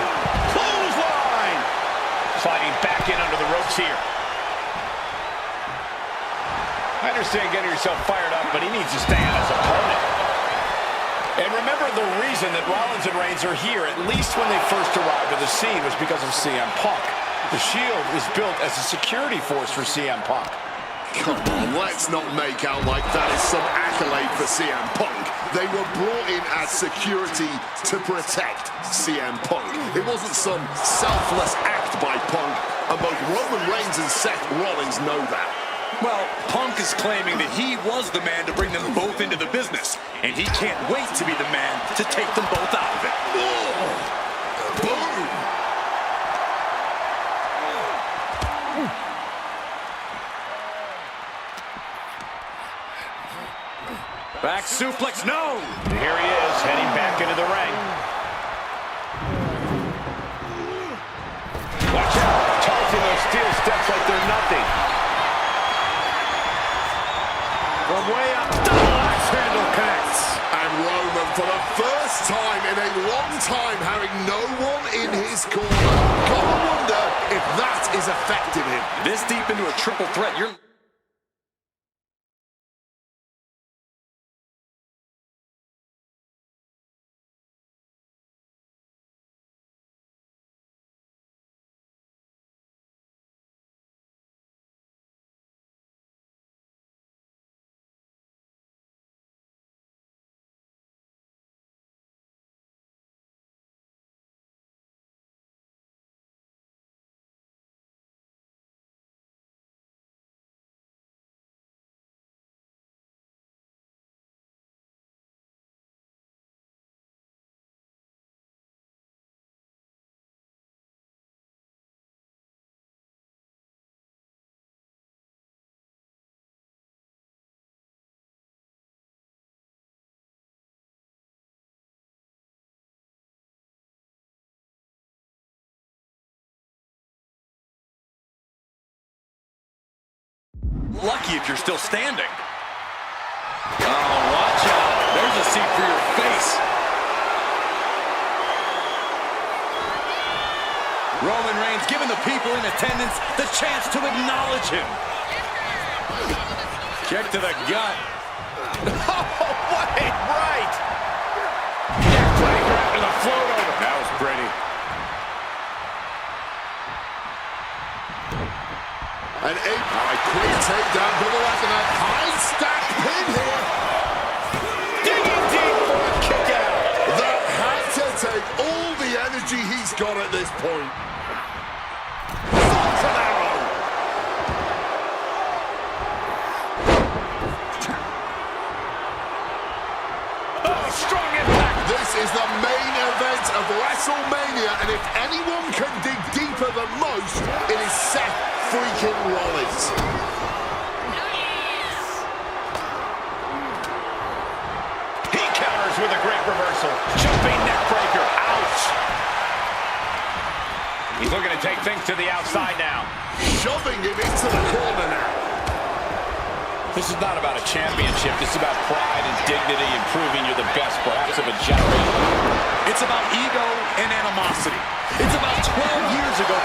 Speaker 3: Clothesline. Sliding back in under the ropes here. I understand getting yourself fired up, but he needs to stay on his opponent. And remember, the reason that Rollins and Reigns are here, at least when they first arrived at the scene, was because of CM Punk. The Shield was built as a security force for CM Punk.
Speaker 4: Come on, let's not make out like that is some accolade for CM Punk. They were brought in as security to protect CM Punk. It wasn't some selfless act by Punk, and both Roman Reigns and Seth Rollins know that.
Speaker 2: Well, Punk is claiming that he was the man to bring them both into the business, and he can't wait to be the man to take them both out of it.
Speaker 4: Boom!
Speaker 2: Back suplex, no!
Speaker 3: Here he is, heading back into the ring. Watch out, tossing those steel steps like they're nothing. From way up, double axe handle connects.
Speaker 4: And Roman, for the first time in a long time, having no one in his corner. Gotta wonder if that is affecting him.
Speaker 2: This deep into a triple threat, you're... lucky if you're still standing. Oh, watch out. There's a seat for your face. Roman Reigns giving the people in attendance the chance to acknowledge him. Kick to the gut.
Speaker 3: Oh, what a right! Neckbreaker after the float over. That was pretty.
Speaker 4: An 8-point quick takedown to the left and a high stack pin here.
Speaker 3: Digging deep for a kick out.
Speaker 4: That had to take all the energy he's got at this point. Falcon arrow.
Speaker 3: Oh, strong impact.
Speaker 4: This is the main event of WrestleMania, and if anyone can dig deeper than most, it is Seth freaking Rollins.
Speaker 3: He counters with a great reversal. Jumping neck breaker. Ouch. He's looking to take things to the outside now.
Speaker 4: Shoving him into the corner now.
Speaker 3: This is not about a championship. This is about pride and dignity and proving you're the best, perhaps, of a generation.
Speaker 2: It's about ego and animosity. It's about 12 years ago.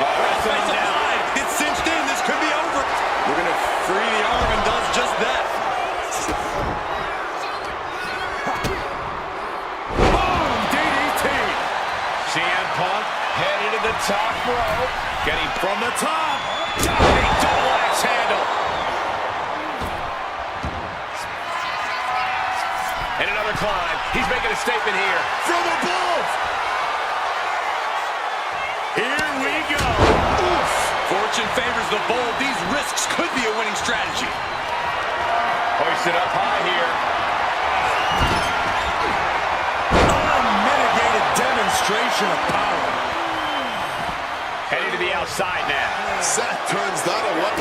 Speaker 3: Wrestling down.
Speaker 2: It's cinched in. This could be over. We're going to free the arm and does just that. Boom! DDT.
Speaker 3: CM Punk headed to the top rope. Getting from the top. Diving double axe handle. And another climb. He's making a statement here.
Speaker 4: From above.
Speaker 3: Here we go.
Speaker 2: Oof. Fortune favors the bold. These risks could be a winning strategy.
Speaker 3: Hoisted up high here.
Speaker 2: Unmitigated demonstration of power.
Speaker 3: Heading to the outside now.
Speaker 4: Seth turns that away.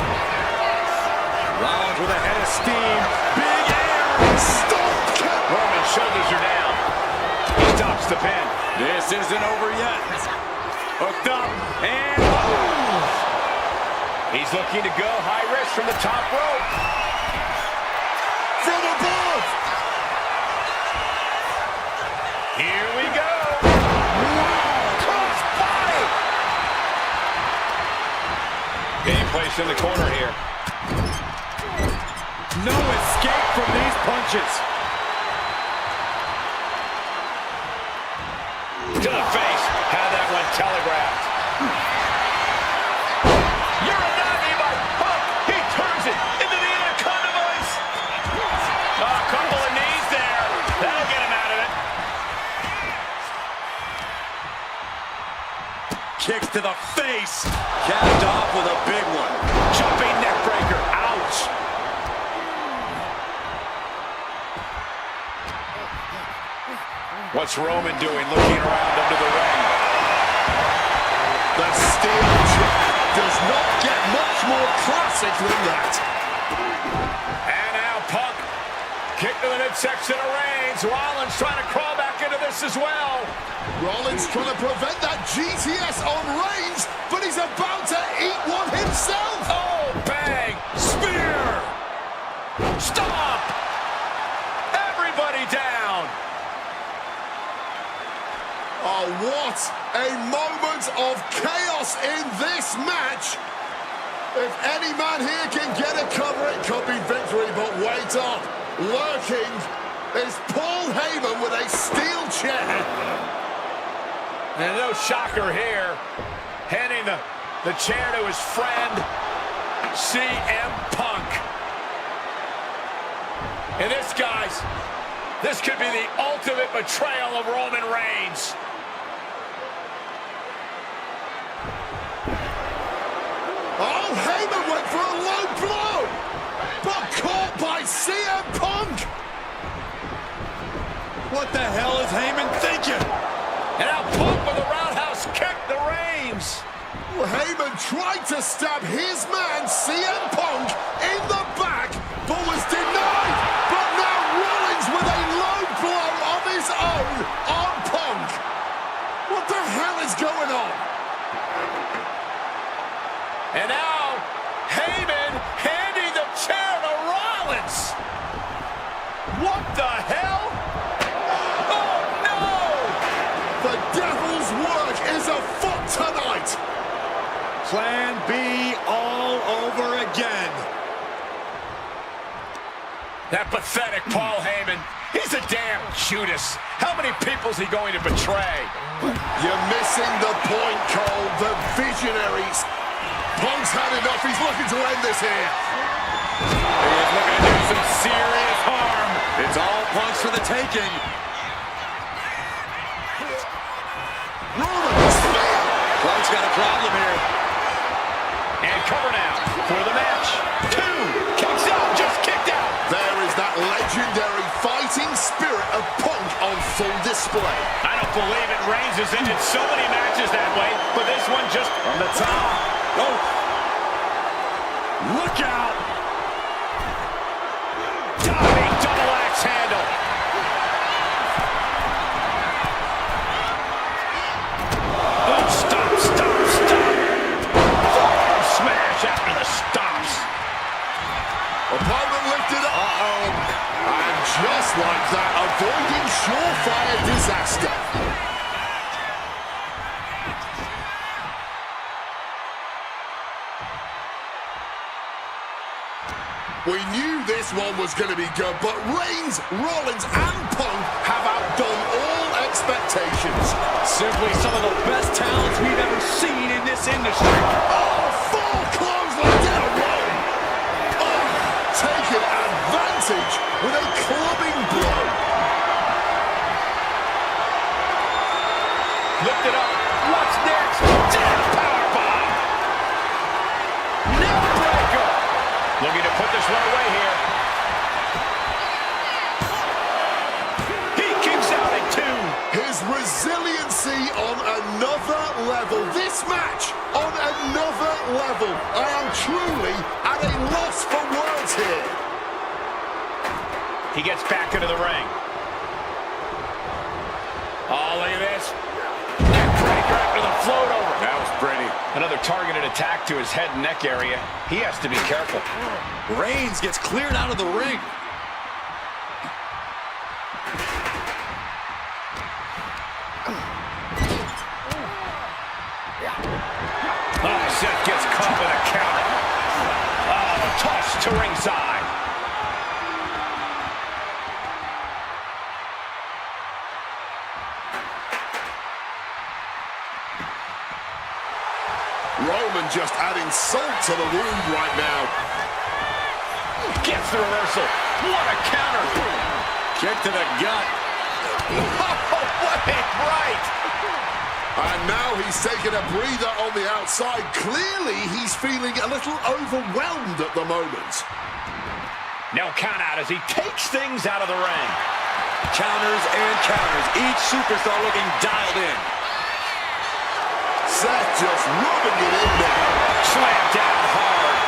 Speaker 2: Rollins with a head of steam. Big air.
Speaker 4: Stop kick.
Speaker 3: Roman's shoulders are down. He stops the pin.
Speaker 2: This isn't over yet. Hooked up and boom.
Speaker 3: He's looking to go high risk from the top rope.
Speaker 4: From above.
Speaker 3: Here we go. Cross body. Getting placed in the corner here.
Speaker 2: No escape from these punches.
Speaker 3: To the face. Had that one telegraphed. You're a naughty by Punk. He turns it into the Anaconda voice. A couple of knees there. That'll get him out of it.
Speaker 2: Kicks to the face. Capped off with a big one.
Speaker 3: Jumping neck breaker. Ouch. What's Roman doing? Looking around under the ring.
Speaker 4: The steel chair does not get much more classic than that.
Speaker 3: And now Punk. Kick to the midsection of Reigns. Rollins trying to crawl back into this as well.
Speaker 4: Rollins trying to prevent that GTS on Reigns, but he's about to eat one himself.
Speaker 3: Oh, bang. Spear. Stop. Everybody down.
Speaker 4: Oh, what a moment of chaos in this match. If any man here can get a cover, it could be victory, but wait up. Lurking is Paul Heyman with a steel chair.
Speaker 3: And no shocker here. Handing the chair to his friend, CM Punk. And this, guys, this could be the ultimate betrayal of Roman Reigns.
Speaker 4: Oh, Heyman went for a low blow, but caught by CM Punk.
Speaker 2: What the hell is Heyman thinking?
Speaker 3: And now Punk with a roundhouse kick to Reigns.
Speaker 4: Heyman tried to stab his man, CM Punk, in the back, but was denied. But now Rollins with a low blow of his own on Punk. What the hell is going on?
Speaker 3: And now, Heyman
Speaker 6: Plan B all over again.
Speaker 3: That pathetic Paul Heyman. He's a damn Judas. How many people's he going to betray?
Speaker 4: You're missing the point, Cole. The visionaries. Punk's had enough. He's looking to end this here.
Speaker 6: He is looking to do some serious harm. It's all Punk's for the taking.
Speaker 4: Roman spear.
Speaker 6: Punk's got a problem here.
Speaker 3: And cover now for the match. 2. Kicks out. Just kicked out.
Speaker 4: There is that legendary fighting spirit of Punk on full display.
Speaker 3: I don't believe it. Reigns has ended so many matches that way, but this one just
Speaker 6: From the top. Oh. Look out.
Speaker 3: diving double axe handle. Oh, stop. Forearm smash after the stops.
Speaker 4: Opponent lifted up. And just like that, avoiding surefire disaster. We knew this one was going to be good, but Reigns, Rollins, and Punk have outdone all expectations.
Speaker 2: Simply some of the best talents we've ever seen in this industry.
Speaker 4: Oh, 4 clotheslines in a row. Oh, taking advantage with a clubbing blow.
Speaker 3: Lift it up. What's next? Down powerbomb. Neck breaker. Looking to put this one away here. He kicks out at 2.
Speaker 4: His resiliency on another level. This match on another level. I am truly at a loss for words here.
Speaker 3: He gets back into the ring. Oh, look at this. Neck breaker after the float over.
Speaker 6: That was pretty.
Speaker 3: Another targeted attack to his head and neck area. He has to be careful.
Speaker 6: Reigns gets cleared out of the ring.
Speaker 3: Oh, Seth gets caught with a counter. Oh, toss to ringside.
Speaker 4: Roman just adding salt to the wound right now.
Speaker 3: Gets the reversal. What a counter.
Speaker 6: Kick to the gut.
Speaker 3: What a right.
Speaker 4: And now he's taking a breather on the outside. Clearly, he's feeling a little overwhelmed at the moment.
Speaker 3: No count out as he takes things out of the ring.
Speaker 6: Counters and counters. Each superstar looking dialed in.
Speaker 4: Seth just rubbing it in there.
Speaker 3: Slam down hard.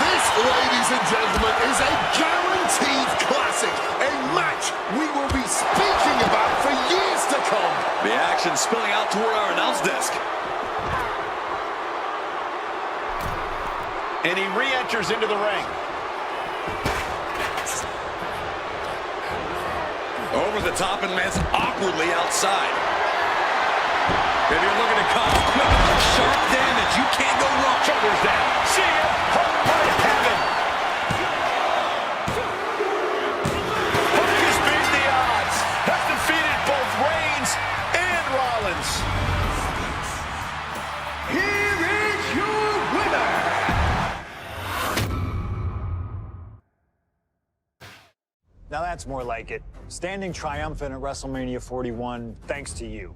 Speaker 4: This, ladies and gentlemen, is a guaranteed classic. A match we will be speaking about for years to come.
Speaker 6: The action spilling out toward our announce desk.
Speaker 3: And he re-enters into the ring.
Speaker 6: Over the top and lands awkwardly outside. If you're looking to cause quick, sharp damage, you can't go wrong.
Speaker 3: Shoulders down. See ya. Punk by heaven. Punk has beaten the odds. Has defeated both Reigns and Rollins.
Speaker 5: Here is your winner.
Speaker 1: Now that's more like it. Standing triumphant at WrestleMania 41 thanks to you.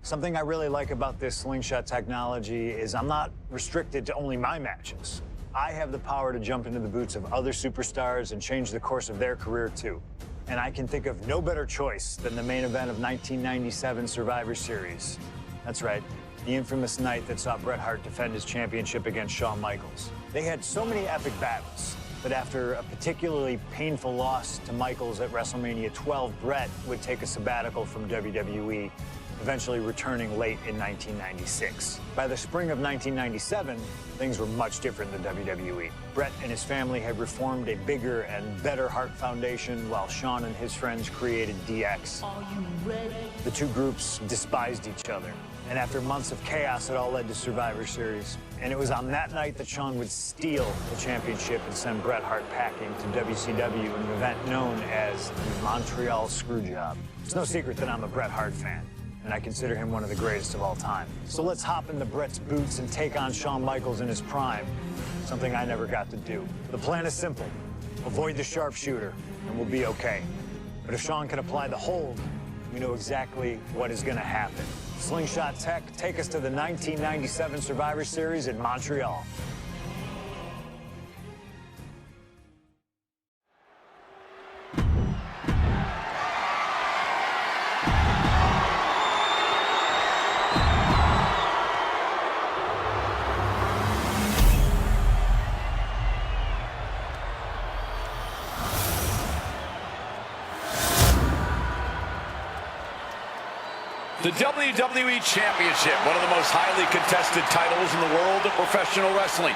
Speaker 1: Something I really like about this slingshot technology is I'm not restricted to only my matches. I have the power to jump into the boots of other superstars and change the course of their career too. And I can think of no better choice than the main event of 1997 Survivor Series. That's right, the infamous night that saw Bret Hart defend his championship against Shawn Michaels. They had so many epic battles, but after a particularly painful loss to Michaels at WrestleMania 12, Bret would take a sabbatical from WWE eventually returning late in 1996. By the spring of 1997, things were much different in the WWE. Bret and his family had reformed a bigger and better heart foundation, while Shawn and his friends created DX.
Speaker 5: Are you ready?
Speaker 1: The two groups despised each other, and after months of chaos, it all led to Survivor Series. And it was on that night that Shawn would steal the championship and send Bret Hart packing to WCW in an event known as the Montreal Screwjob. It's no secret that I'm a Bret Hart fan, and I consider him one of the greatest of all time. So let's hop into Bret's boots and take on Shawn Michaels in his prime, something I never got to do. The plan is simple. Avoid the sharpshooter, and we'll be okay. But if Shawn can apply the hold, we know exactly what is going to happen. Slingshot Tech, take us to the 1997 Survivor Series in Montreal.
Speaker 3: The WWE Championship, one of the most highly contested titles in the world of professional wrestling.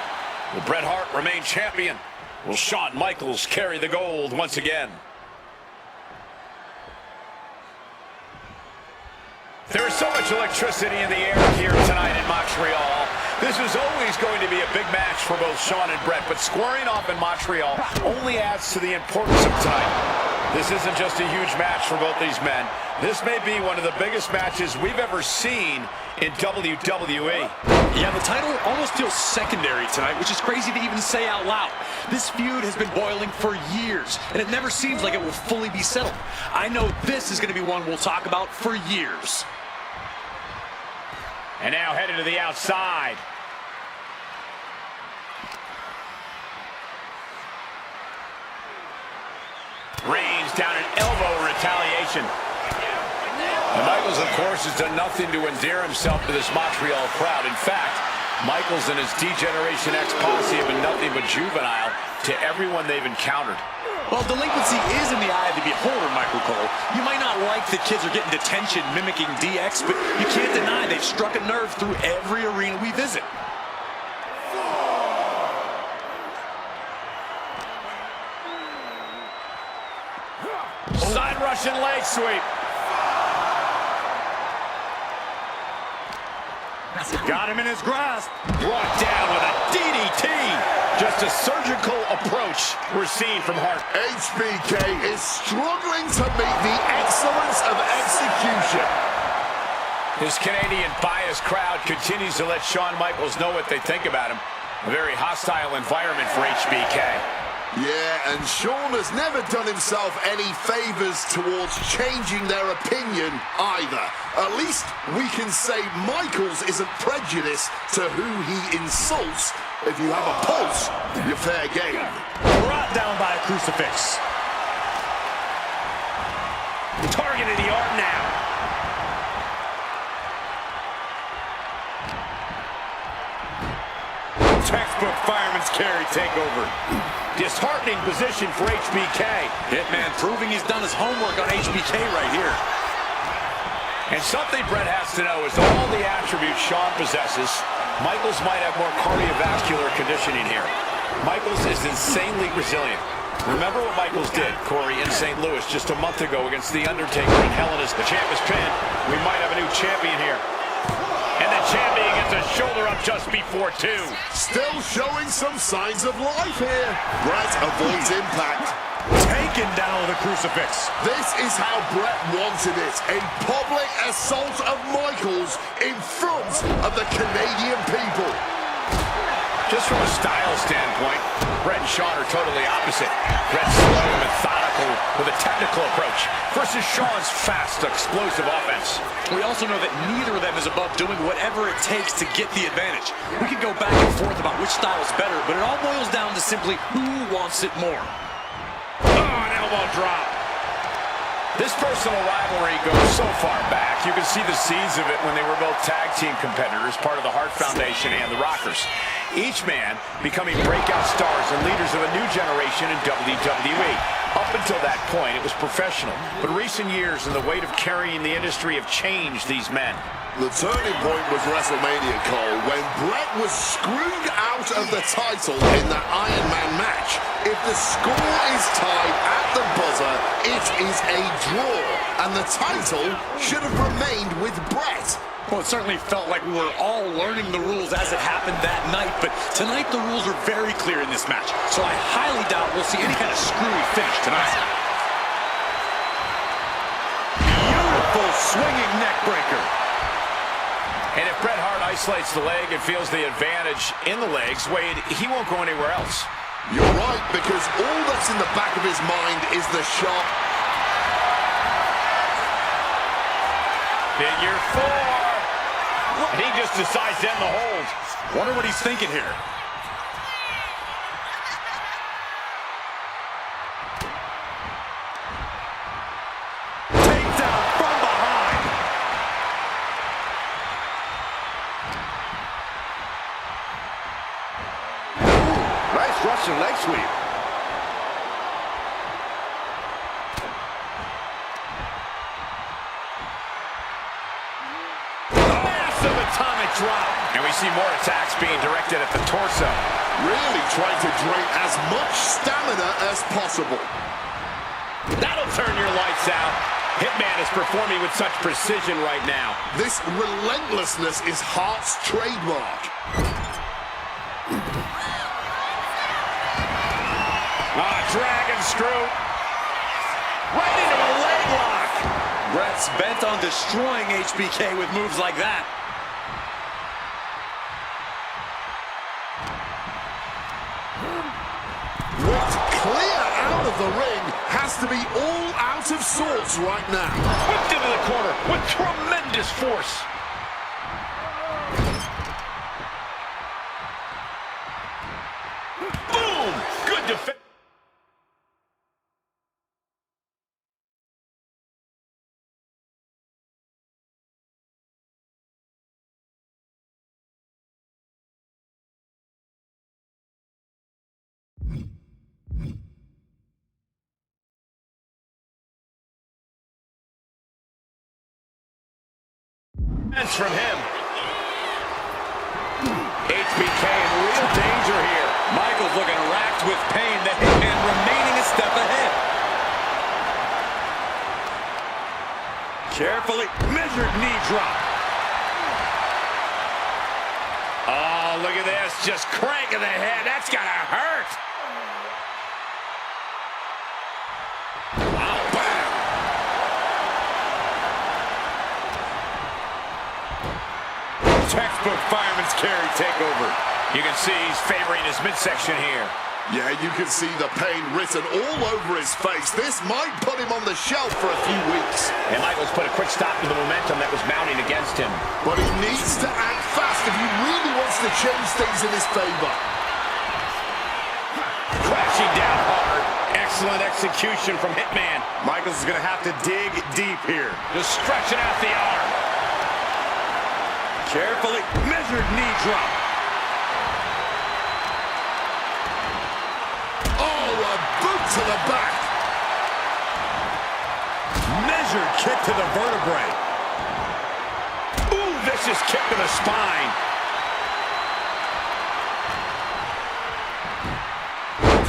Speaker 3: Will Bret Hart remain champion? Will Shawn Michaels carry the gold once again? There is so much electricity in the air here tonight in Montreal. This is always going to be a big match for both Shawn and Bret, but squaring off in Montreal only adds to the importance of tonight. This isn't just a huge match for both these men. This may be one of the biggest matches we've ever seen in WWE.
Speaker 2: Yeah, the title almost feels secondary tonight, which is crazy to even say out loud. This feud has been boiling for years, and it never seems like it will fully be settled. I know this is going to be one we'll talk about for years.
Speaker 3: And now headed to the outside. Reigns down an elbow retaliation. And Michaels, of course, has done nothing to endear himself to this Montreal crowd. In fact, Michaels and his D-Generation X posse have been nothing but juvenile to everyone they've encountered.
Speaker 2: Well, delinquency is in the eye of the beholder, Michael Cole. You might not like the kids are getting detention mimicking DX, but you can't deny they've struck a nerve through every arena we visit.
Speaker 3: Side Russian leg sweep.
Speaker 2: Got him in his grasp.
Speaker 3: Brought down with a DDT. Just a surgical approach we're seeing from Hart.
Speaker 4: HBK is struggling to meet the excellence of execution.
Speaker 3: This Canadian biased crowd continues to let Shawn Michaels know what they think about him. A very hostile environment for HBK.
Speaker 4: Yeah, and Shawn has never done himself any favors towards changing their opinion either. At least we can say Michaels isn't prejudiced to who he insults. If you have a pulse, you're fair game.
Speaker 2: Brought down by a crucifix. Targeted the arm now.
Speaker 3: Textbook fireman's carry takeover. Disheartening position for HBK.
Speaker 2: Hitman proving he's done his homework on HBK right here.
Speaker 3: And something Bret has to know is all the attributes Shawn possesses, Michaels might have more cardiovascular conditioning here. Michaels is insanely resilient. Remember what Michaels did, Corey, in St. Louis just a month ago against The Undertaker in Hell in a Cell. The champ is pinned. We might have a new champion here. And the champion gets a shoulder up just before two.
Speaker 4: Still showing some signs of life here. Bret avoids impact.
Speaker 2: Taken down with a crucifix.
Speaker 4: This is how Bret wanted it. A public assault of Michaels in front of the Canadian people.
Speaker 3: Just from a style standpoint, Bret and Shawn are totally opposite. Bret's slow and methodical with a technical approach versus Shawn's fast, explosive offense.
Speaker 2: We also know that neither of them is above doing whatever it takes to get the advantage. We could go back and forth about which style is better, but it all boils down to simply who wants it more.
Speaker 3: Oh, an elbow drop. This personal rivalry goes so far back. You can see the seeds of it when they were both tag team competitors, part of the Hart Foundation and the Rockers. Each man becoming breakout stars and leaders of a new generation in WWE. Up until that point, it was professional. But recent years and the weight of carrying the industry have changed these men.
Speaker 4: The turning point was WrestleMania, Cole, when Bret was screwed out of the title in that Iron Man match. If the score is tied at the buzzer, it is a draw, and the title should have remained with Bret.
Speaker 2: Well, it certainly felt like we were all learning the rules as it happened that night, but tonight the rules are very clear in this match, so I highly doubt we'll see any kind of screwy finish tonight. Beautiful swinging neck breaker.
Speaker 3: And if Bret Hart isolates the leg and feels the advantage in the legs, Wade, he won't go anywhere else.
Speaker 4: You're right, because all that's in the back of his mind is the shot.
Speaker 3: Figure 4. He just decides to end the hold.
Speaker 2: Wonder what he's thinking here. Takedown from behind.
Speaker 3: Nice Russian leg sweep.
Speaker 2: Massive atomic drop.
Speaker 3: And we see more attacks being directed at the torso.
Speaker 4: Really trying to drain as much stamina as possible.
Speaker 3: That'll turn your lights out. Hitman is performing with such precision right now.
Speaker 4: This relentlessness is Hart's trademark.
Speaker 3: Dragon screw. Right into a leg lock.
Speaker 2: Bret's bent on destroying HBK with moves like that.
Speaker 4: What's clear out of the ring has to be all out of sorts right now.
Speaker 3: Whipped into the corner with tremendous force. Boom! Good defense. From him. HBK in real danger here.
Speaker 2: Michaels looking racked with pain. The Hitman remaining a step ahead. Carefully measured knee drop.
Speaker 3: Oh, look at this. Just cranking the head. That's gotta hurt. Wow, bam.
Speaker 2: Textbook fireman's carry takeover.
Speaker 3: You can see he's favoring his midsection here.
Speaker 4: Yeah, you can see the pain written all over his face. This might put him on the shelf for a few weeks.
Speaker 3: And Michaels put a quick stop to the momentum that was mounting against him.
Speaker 4: But he needs to act fast if he really wants to change things in his favor.
Speaker 3: Crashing down hard. Excellent execution from Hitman.
Speaker 2: Michaels is going to have to dig deep here.
Speaker 3: Just stretching out the arm.
Speaker 2: Carefully measured knee drop.
Speaker 4: Oh, a boot to the back.
Speaker 2: Measured kick to the vertebrae.
Speaker 3: Ooh, vicious kick to the spine.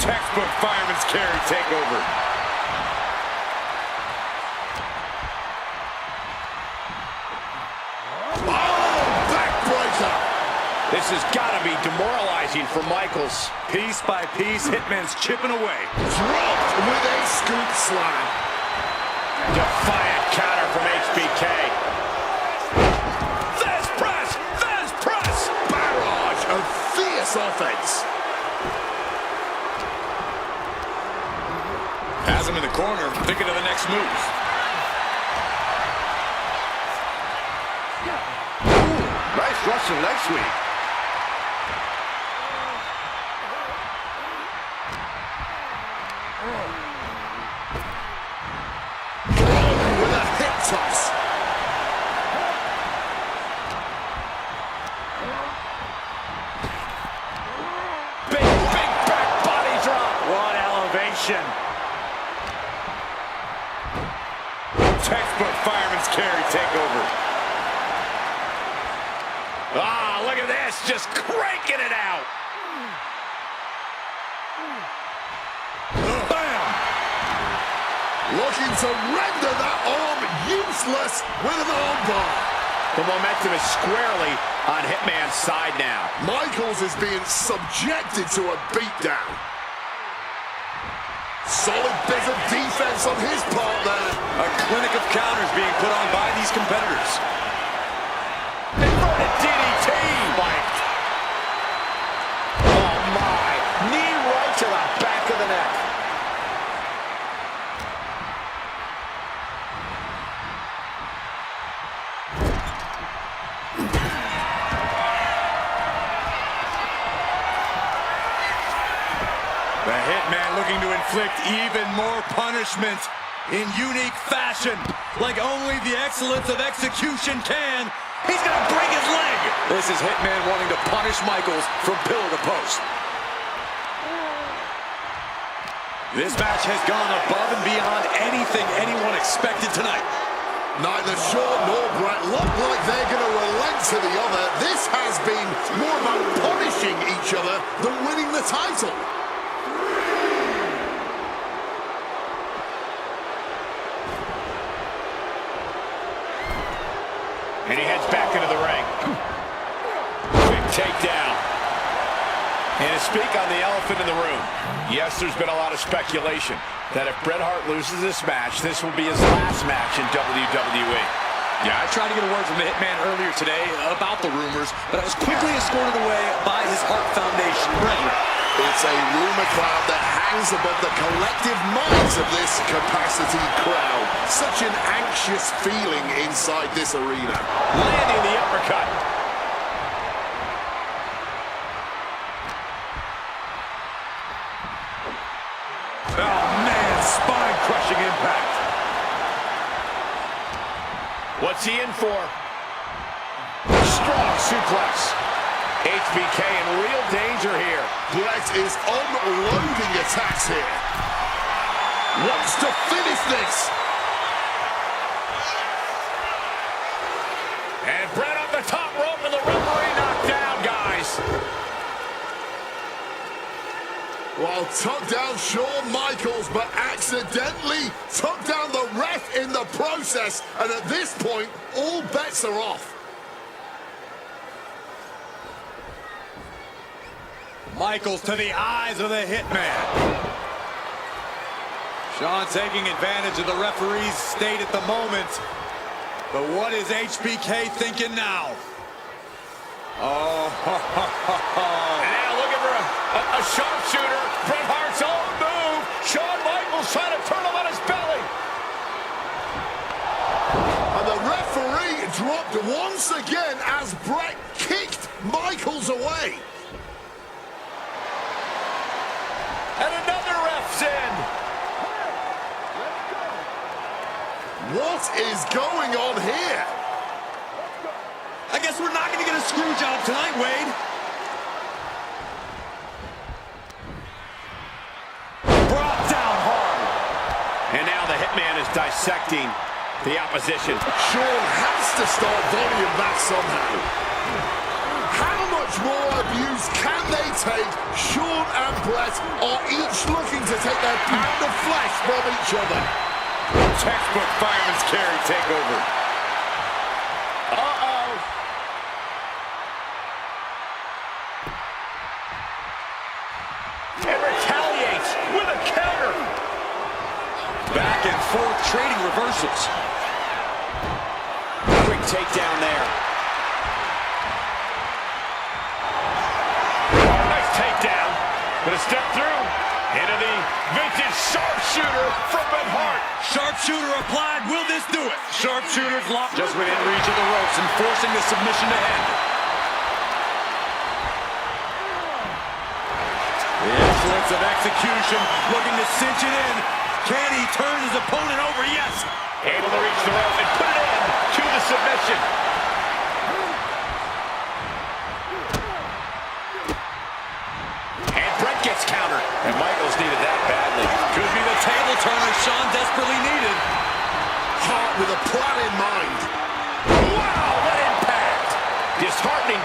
Speaker 2: Textbook fireman's carry takeover.
Speaker 3: This has got to be demoralizing for Michaels.
Speaker 2: Piece by piece, Hitman's chipping away.
Speaker 4: Dropped with a scoop slam.
Speaker 3: Defiant counter from HBK.
Speaker 4: There's press! There's press! Barrage of fierce offense.
Speaker 2: Has him in the corner, thinking of the next move.
Speaker 3: Ooh, nice Russian leg sweep.
Speaker 4: With a hip toss.
Speaker 3: Big back body drop.
Speaker 2: What elevation.
Speaker 3: carry takeover. Ah, look at this, just cranking it out.
Speaker 4: Bam! Looking to render that arm useless with an armbar.
Speaker 3: The momentum is squarely on Hitman's side now.
Speaker 4: Michaels is being subjected to a beatdown. Solid bit of defense on his part there.
Speaker 6: A clinic of counters being put on by these competitors.
Speaker 3: Inverted DDT, Mike. Oh my, knee right to the back of the neck.
Speaker 6: The Hitman looking to inflict even more punishment in unique fashion, like only the excellence of execution can. He's gonna break his leg. This is Hitman wanting to punish Michaels from pillar to post. This match has gone above and beyond anything anyone expected tonight.
Speaker 4: Neither Shawn nor Brett look like they're going to relent to the other. This has been more about punishing each other than winning the title.
Speaker 3: And he heads back into the ring. Quick takedown. And to speak on the elephant in the room, yes, there's been a lot of speculation that if Bret Hart loses this match, this will be his last match in WWE.
Speaker 6: Yeah, I tried to get a word from the Hitman earlier today about the rumors, but I was quickly escorted away by his Hart Foundation.
Speaker 4: It's a rumor cloud that hangs above the collective minds of this capacity crowd. Such an anxious feeling inside this arena.
Speaker 3: Landing the uppercut.
Speaker 6: Oh, man, spine-crushing impact.
Speaker 3: What's he in for? Strong suplex. HBK in real danger here.
Speaker 4: Brett is unloading attacks here. Wants to finish this.
Speaker 3: And Brett up the top rope and the referee knocked down, guys.
Speaker 4: Well, took down Shawn Michaels, but accidentally took down the ref in the process. And at this point, all bets are off.
Speaker 6: Michaels to the eyes of the Hitman. Shawn taking advantage of the referee's state at the moment. But what is HBK thinking now? Oh,
Speaker 3: And now looking for a sharpshooter. Bret Hart's own move. Shawn Michaels trying to turn him on his belly.
Speaker 4: And the referee dropped once again as Brett kicked Michaels away.
Speaker 3: And another ref's in.
Speaker 4: What is going on here?
Speaker 6: I guess we're not going to get a screw job tonight, Wade.
Speaker 3: Brought down hard. And now the Hitman is dissecting the opposition.
Speaker 4: Shawn has to start volleying back somehow. How much more abuse can they take? Shawn and Brett are each looking to take their pound of flesh from each other.
Speaker 3: Textbook fireman's carry takeover. Uh-oh. And retaliates with a counter.
Speaker 6: Back and forth trading reversals.
Speaker 3: Quick takedown there. Nice takedown. But a step through into the vintage sharpshooter from Bret Hart.
Speaker 6: Sharpshooter applied. Will this do it? Sharpshooter's locked just within reach of the ropes and forcing the submission to end. The excellence of execution, looking to cinch it in. Can he turn his opponent over? Yes.
Speaker 3: Able to reach the rope and put it in to the submission. And Brett gets countered. And Michaels needed that badly.
Speaker 6: Could be the table turner Shawn desperately needed.
Speaker 4: Hart with a plan in mind.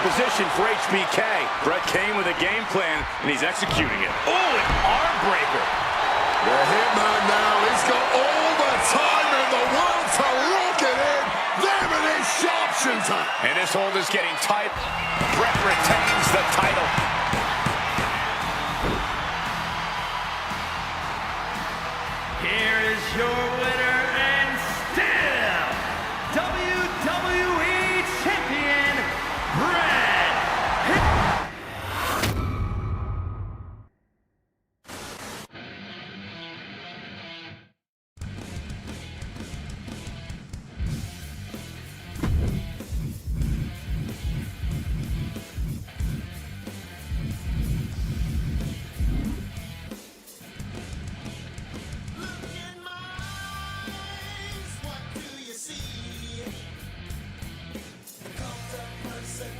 Speaker 3: position for HBK.
Speaker 6: Brett came with a game plan, and he's executing it.
Speaker 3: Oh, an arm breaker.
Speaker 4: The Hitman now, he's got all the time in the world to lock it in. There it is, sharpshooter.
Speaker 3: And this hold is getting tight.